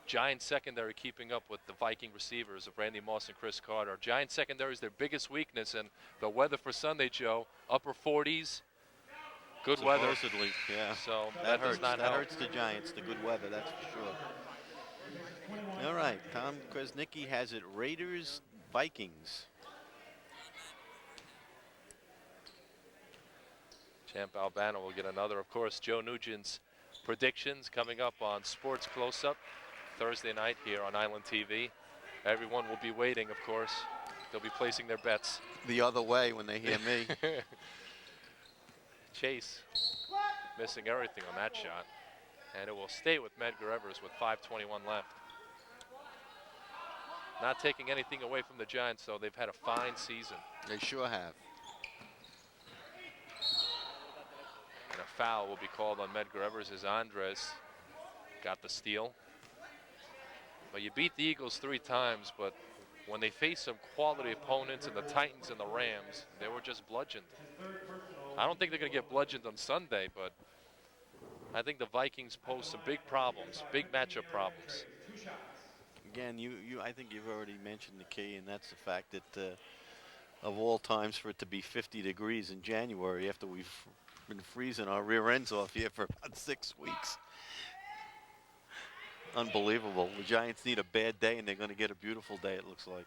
Giant secondary keeping up with the Viking receivers of Randy Moss and Chris Carter. Giant secondary is their biggest weakness, and the weather for Sunday, Joe, upper 40s, good weather. Supposedly, yeah. So that does hurts. not That help. hurts the Giants, the good weather, that's for sure. All right, Tom Kresnicki has it Raiders, Vikings. Champ Albano will get another. Of course, Joe Nugent's predictions coming up on Sports Close-Up Thursday night here on Island TV. Everyone will be waiting, of course. They'll be placing their bets. The other way when they hear me. Chase missing everything on that shot. And it will stay with Medgar Evers with 5:21 left. Not taking anything away from the Giants, though. They've had a fine season. They sure have. And a foul will be called on Medgar Evers as Andres got the steal. But you beat the Eagles 3 times, but when they face some quality opponents in the Titans and the Rams, they were just bludgeoned. I don't think they're going to get bludgeoned on Sunday, but I think the Vikings pose some big problems, big matchup problems. Again, I think you've already mentioned the key, and that's the fact that of all times for it to be 50 degrees in January after we've been freezing our rear ends off here for about 6 weeks. Unbelievable. The Giants need a bad day, and they're going to get a beautiful day, it looks like.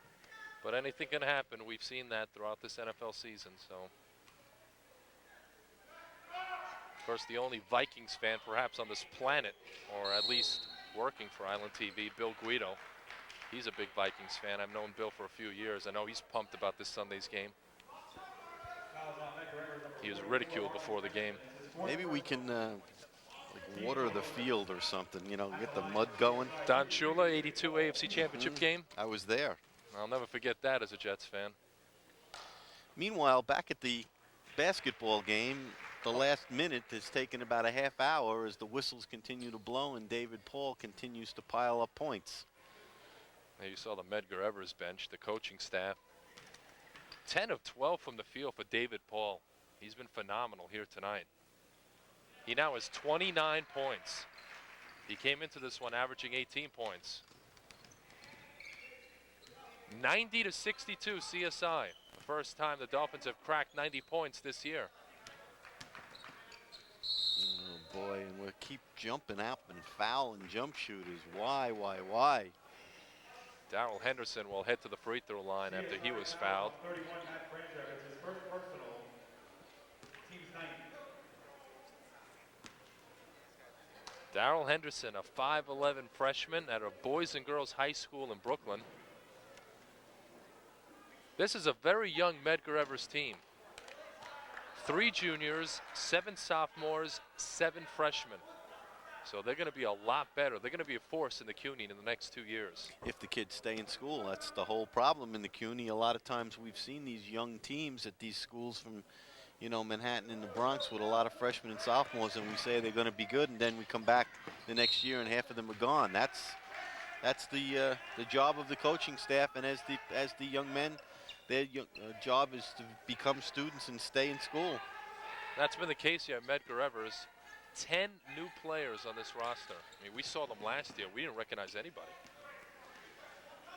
But anything can happen. We've seen that throughout this NFL season. So, of course, the only Vikings fan perhaps on this planet, or at least working for Island TV, Bill Guido. He's a big Vikings fan. I've known Bill for a few years. I know he's pumped about this Sunday's game. He was ridiculed before the game. Maybe we can like water the field or something, you know, get the mud going. Don Shula, 82 AFC Championship game. I was there. I'll never forget that as a Jets fan. Meanwhile, back at the basketball game, the last minute has taken about a half hour as the whistles continue to blow and David Paul continues to pile up points. Now you saw the Medgar Evers bench, the coaching staff. 10 of 12 from the field for David Paul. He's been phenomenal here tonight. He now has 29 points. He came into this one averaging 18 points. 90-62 CSI. The first time the Dolphins have cracked 90 points this year. Oh boy, and we'll keep jumping out and fouling jump shooters. Why? Darrell Henderson will head to the free throw line after he was fouled. 31 Matt Frazier. It's his first personal. Team's 90. Darrell Henderson, a 5'11 freshman at a Boys and Girls High School in Brooklyn. This is a very young Medgar Evers team. 3 juniors, 7 sophomores, 7 freshmen. So they're going to be a lot better. They're going to be a force in the CUNY in the next 2 years. If the kids stay in school, that's the whole problem in the CUNY. A lot of times we've seen these young teams at these schools from, you know, Manhattan and the Bronx with a lot of freshmen and sophomores, and we say they're going to be good, and then we come back the next year and half of them are gone. That's the job of the coaching staff, and as the young men, their job is to become students and stay in school. That's been the case here at Medgar Evers. 10 new players on this roster. I mean, we saw them last year. We didn't recognize anybody.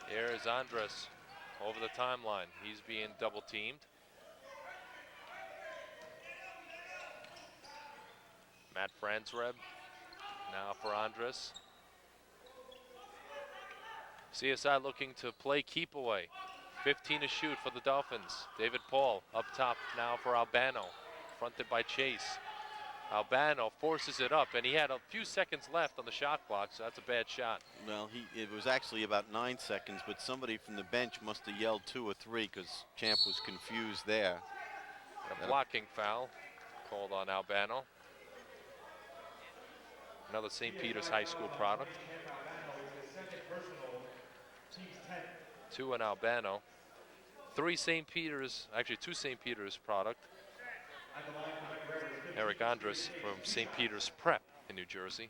Here's Andres over the timeline. He's being double teamed. Matt Franzreb now for Andres. CSI looking to play keep away. 15 to shoot for the Dolphins. David Paul up top now for Albano, fronted by Chase. Albano forces it up, and he had a few seconds left on the shot clock, so that's a bad shot. Well, it was actually about 9 seconds, but somebody from the bench must have yelled 2 or 3 because Champ was confused there. A blocking foul called on Albano. Another St. Peter's High School product. 2 on Albano. 3 St. Peter's, actually 2 St. Peter's product. Eric Andres from St. Peter's Prep in New Jersey.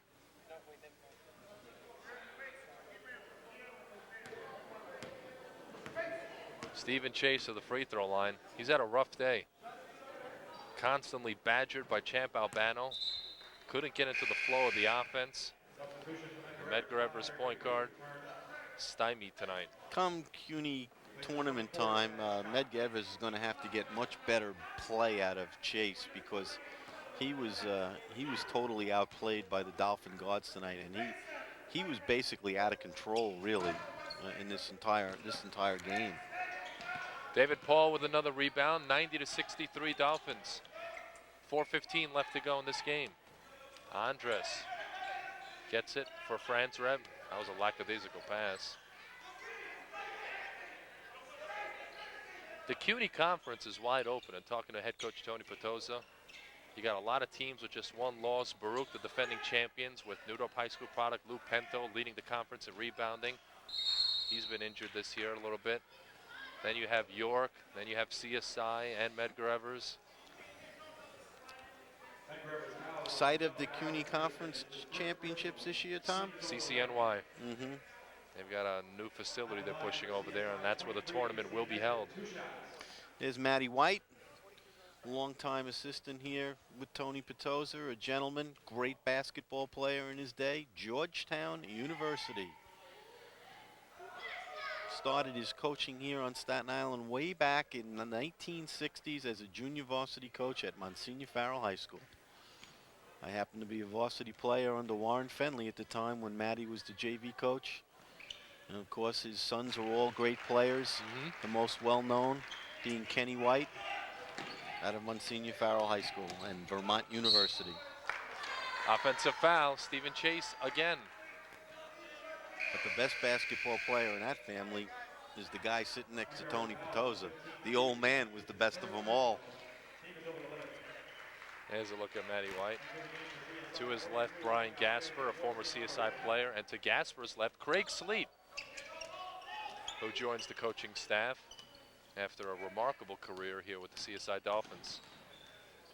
Stephen Chase of the free throw line. He's had a rough day. Constantly badgered by Champ Albano. Couldn't get into the flow of the offense. Medgar Evers point guard stymied tonight. Come CUNY tournament time, Medgar Evers is going to have to get much better play out of Chase because he was totally outplayed by the Dolphin guards tonight, and he was basically out of control really in this entire game. David Paul with another rebound. 90 to 63 Dolphins. 4:15 left to go in this game. Andres gets it for Franzreb. That was a lackadaisical pass. The CUNY conference is wide open, and talking to head coach Tony Petoza, you got a lot of teams with just 1 loss. Baruch, the defending champions, with Newdorp High School product. Lou Pento leading the conference in rebounding. He's been injured this year a little bit. Then you have York. Then you have CSI and Medgar Evers. Site of the CUNY Conference Championships this year, Tom? CCNY. Mm-hmm. They've got a new facility they're pushing over there, and that's where the tournament will be held. There's Matty White, longtime assistant here with Tony Petoza, a gentleman, great basketball player in his day, Georgetown University. Started his coaching here on Staten Island way back in the 1960s as a junior varsity coach at Monsignor Farrell High School. I happened to be a varsity player under Warren Fenley at the time when Matty was the JV coach. And of course his sons are all great players. The most well-known being Kenny White out of Monsignor Farrell High School and Vermont University. Offensive foul, Stephen Chase again. But the best basketball player in that family is the guy sitting next to Tony Petoza. The old man was the best of them all. There's a look at Matty White. To his left, Brian Gasper, a former CSI player, and to Gasper's left, Craig Sleep, who joins the coaching staff after a remarkable career here with the CSI Dolphins.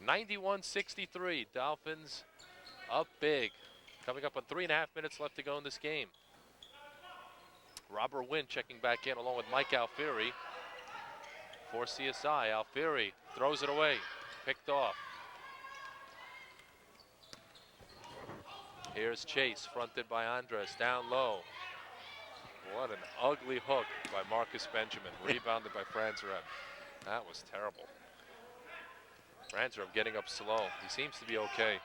91-63, Dolphins up big. Coming up on 3.5 minutes left to go in this game. Robert Wynn checking back in along with Mike Alfieri for CSI. Alfieri throws it away, picked off. Here's Chase, fronted by Andres, down low. What an ugly hook by Marcus Benjamin, rebounded by Franzreb. That was terrible. Franzreb getting up slow. He seems to be okay.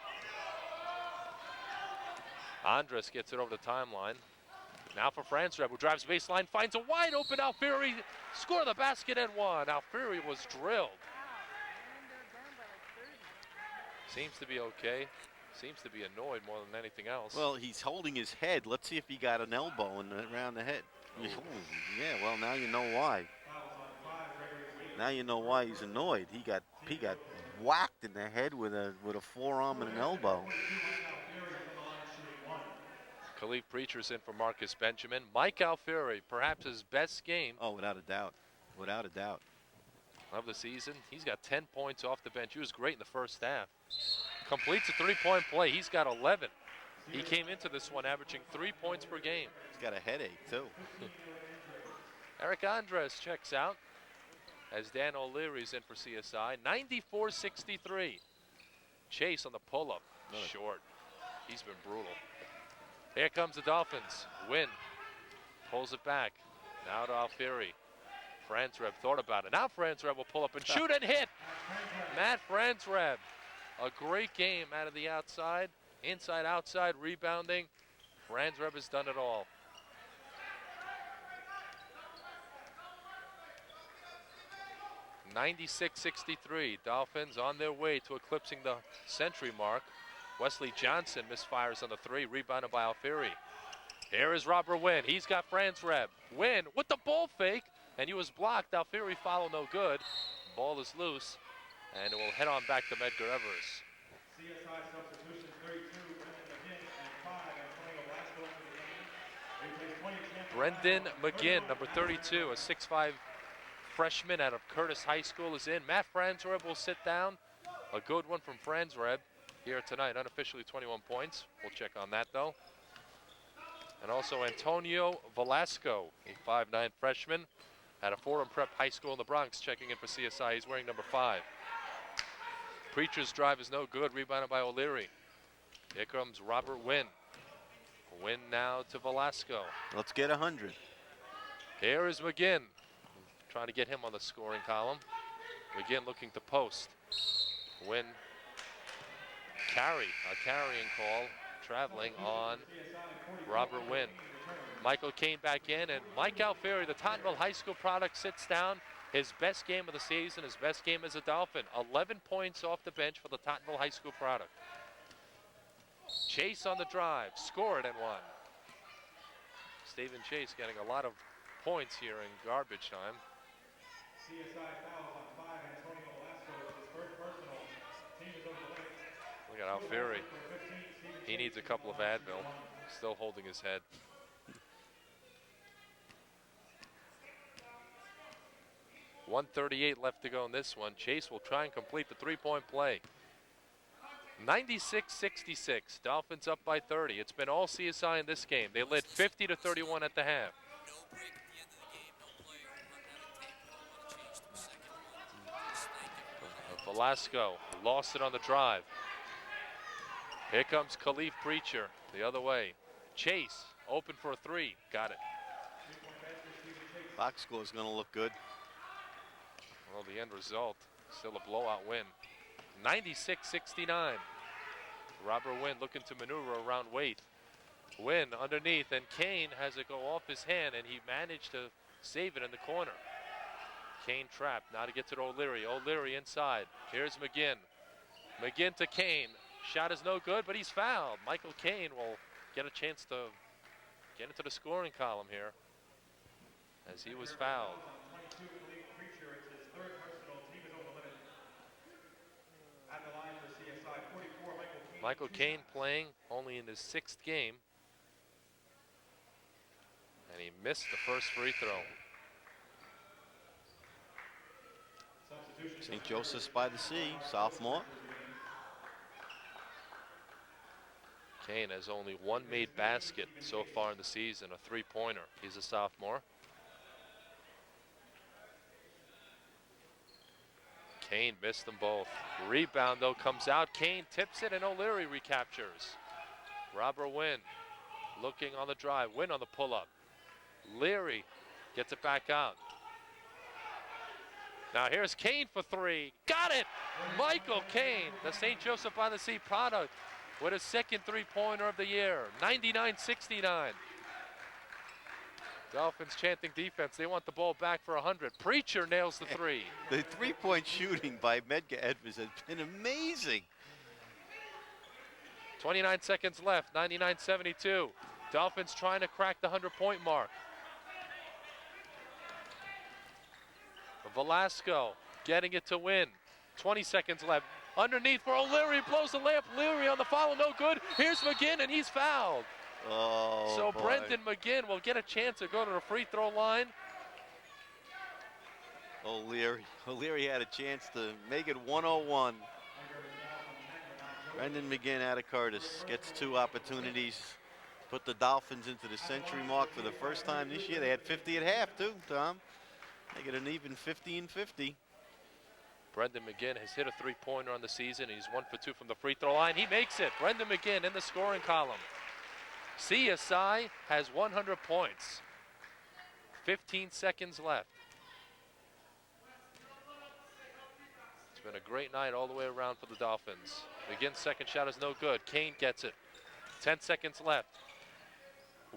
Andres gets it over the timeline. Now for Franzreb, who drives baseline, finds a wide open Alfieri. Score the basket and one. Alfieri was drilled. Seems to be okay. Seems to be annoyed more than anything else. Well, he's holding his head. Let's see if he got an elbow around the head. Ooh. Yeah, well, now you know why. Now you know why he's annoyed. He got whacked in the head with a forearm and an elbow. Khalif Preacher's in for Marcus Benjamin. Mike Alfieri, perhaps his best game. Oh, without a doubt. Without a doubt. of the season. He's got 10 points off the bench. He was great in the first half. Completes a three-point play. He's got 11. He came into this one averaging 3 points per game. He's got a headache, too. Eric Andres checks out as Dan O'Leary's in for CSI. 94-63. Chase on the pull-up. Short. He's been brutal. Here comes the Dolphins. Win. Pulls it back. Now to Alfieri. Franzreb thought about it. Now Franzreb will pull up and shoot and hit. Matt Franzreb. A great game out of the outside. Inside, outside, rebounding. Franzreb has done it all. (96-63). Dolphins on their way to eclipsing the century mark. Wesley Johnson misfires on the three, rebounded by Alfieri. Here is Robert Wynn. He's got Franzreb. Wynn with the ball fake, and he was blocked. Alfieri foul no good. Ball is loose, and it will head on back to Medgar Evers. CSI substitutions 32, Brendan McGinn and 5 and 20 last goal for the game. Brendan McGinn, number 32, a 6'5" freshman out of Curtis High School, is in. Matt Franzreb will sit down. A good one from Franzreb here tonight, unofficially 21 points. We'll check on that, though. And also Antonio Velasco, a 5'9" freshman at a Fordham Prep High School in the Bronx, checking in for CSI. He's wearing number 5. Preacher's drive is no good, rebounded by O'Leary. Here comes Robert Wynn. Wynn now to Velasco. Let's get 100. Here is McGinn, trying to get him on the scoring column. McGinn looking to post. Wynn, a carrying call, traveling on Robert Wynn. Michael Kane back in, and Mike Alfieri, the Tottenville High School product, sits down. His best game of the season, his best game as a Dolphin. 11 points off the bench for the Tottenville High School product. Chase on the drive, scored and won. Stephen Chase getting a lot of points here in garbage time. CSI fouls on 5 and Antonio Velasco. It's his first personal. Team is over the limit. Look at Alfieri. He needs a couple of Advil. Still holding his head. .138 left to go in this one. Chase will try and complete the three-point play. 96-66. Dolphins up by 30. It's been all CSI in this game. They led 50-31 at the half. Velasco lost it on the drive. Here comes Khalif Preacher the other way. Chase open for a three. Got it. Box score is going to look good. Well, the end result, still a blowout win. 96-69. Robert Wynn looking to maneuver around Waite. Wynn underneath, and Kane has it go off his hand, and he managed to save it in the corner. Kane trapped, now to get to O'Leary. O'Leary inside. Here's McGinn. McGinn to Kane. Shot is no good, but he's fouled. Michael Kane will get a chance to get into the scoring column here, as he was fouled. Michael Kane playing only in his 6th game, and he missed the first free throw. St. Joseph's by the Sea, sophomore. Kane has only one made basket so far in the season, a three-pointer. He's a sophomore. Kane missed them both. Rebound, though, comes out. Kane tips it, and O'Leary recaptures. Robert Wynn looking on the drive. Wynn on the pull-up. Leary gets it back out. Now here's Kane for three. Got it! Michael Kane, the St. Joseph by the Sea product, with his second three-pointer of the year. 99-69. Dolphins chanting defense. They want the ball back for 100. Preacher nails the three. The three-point shooting by Medgar Evers has been amazing. 29 seconds left, 99-72. Dolphins trying to crack the 100-point mark. Velasco getting it to win. 20 seconds left. Underneath for O'Leary, blows the layup. Leary on the follow, no good. Here's McGinn, and he's fouled. Oh, so boy. Brendan McGinn will get a chance to go to the free throw line. O'Leary had a chance to make it 101. Brendan McGinn out of Curtis gets 2 opportunities. Put the Dolphins into the century mark for the first time this year. They had 50 at half too, Tom. They get an even 50 and 50. Brendan McGinn has hit a 3-pointer on the season. He's 1 for 2 from the free throw line. He makes it. Brendan McGinn in the scoring column. CSI has 100 points. 15 seconds left. It's been a great night all the way around for the Dolphins. McGinn's second shot is no good. Kane gets it. 10 seconds left.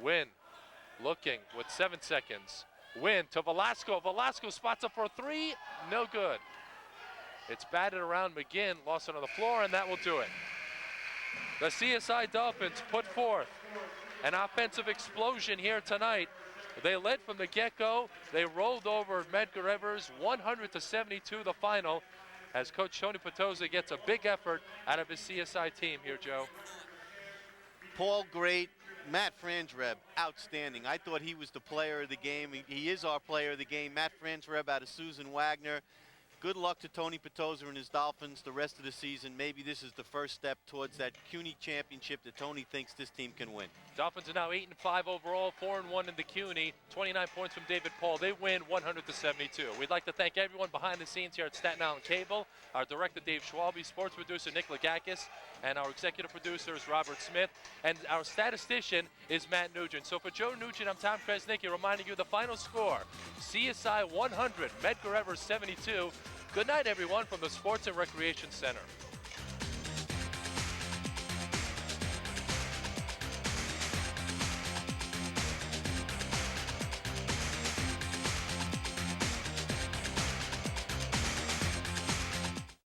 Wynn looking with 7 seconds. Wynn to Velasco. Velasco spots up for a 3. No good. It's batted around McGinn, lost it on the floor, and that will do it. The CSI Dolphins put forth an offensive explosion here tonight. They led from the get-go. They rolled over Medgar Evers 100-72 the final, as Coach Tony Petosa gets a big effort out of his CSI team here, Joe. Paul, great. Matt Franzreb, outstanding. I thought he was the player of the game. He is our player of the game. Matt Franzreb out of Susan Wagner. Good luck to Tony Petosa and his Dolphins the rest of the season. Maybe this is the first step towards that CUNY championship that Tony thinks this team can win. Dolphins are now 8-5 overall, 4-1 in the CUNY. 29 points from David Paul. They win 100-72. We'd like to thank everyone behind the scenes here at Staten Island Cable, our director Dave Schwalbe, sports producer Nick Lagakis, and our executive producer is Robert Smith, and our statistician is Matt Nugent. So for Joe Nugent, I'm Tom Kresnicki reminding you the final score: CSI 100, Medgar Evers 72. Good night, everyone, from the Sports and Recreation Center.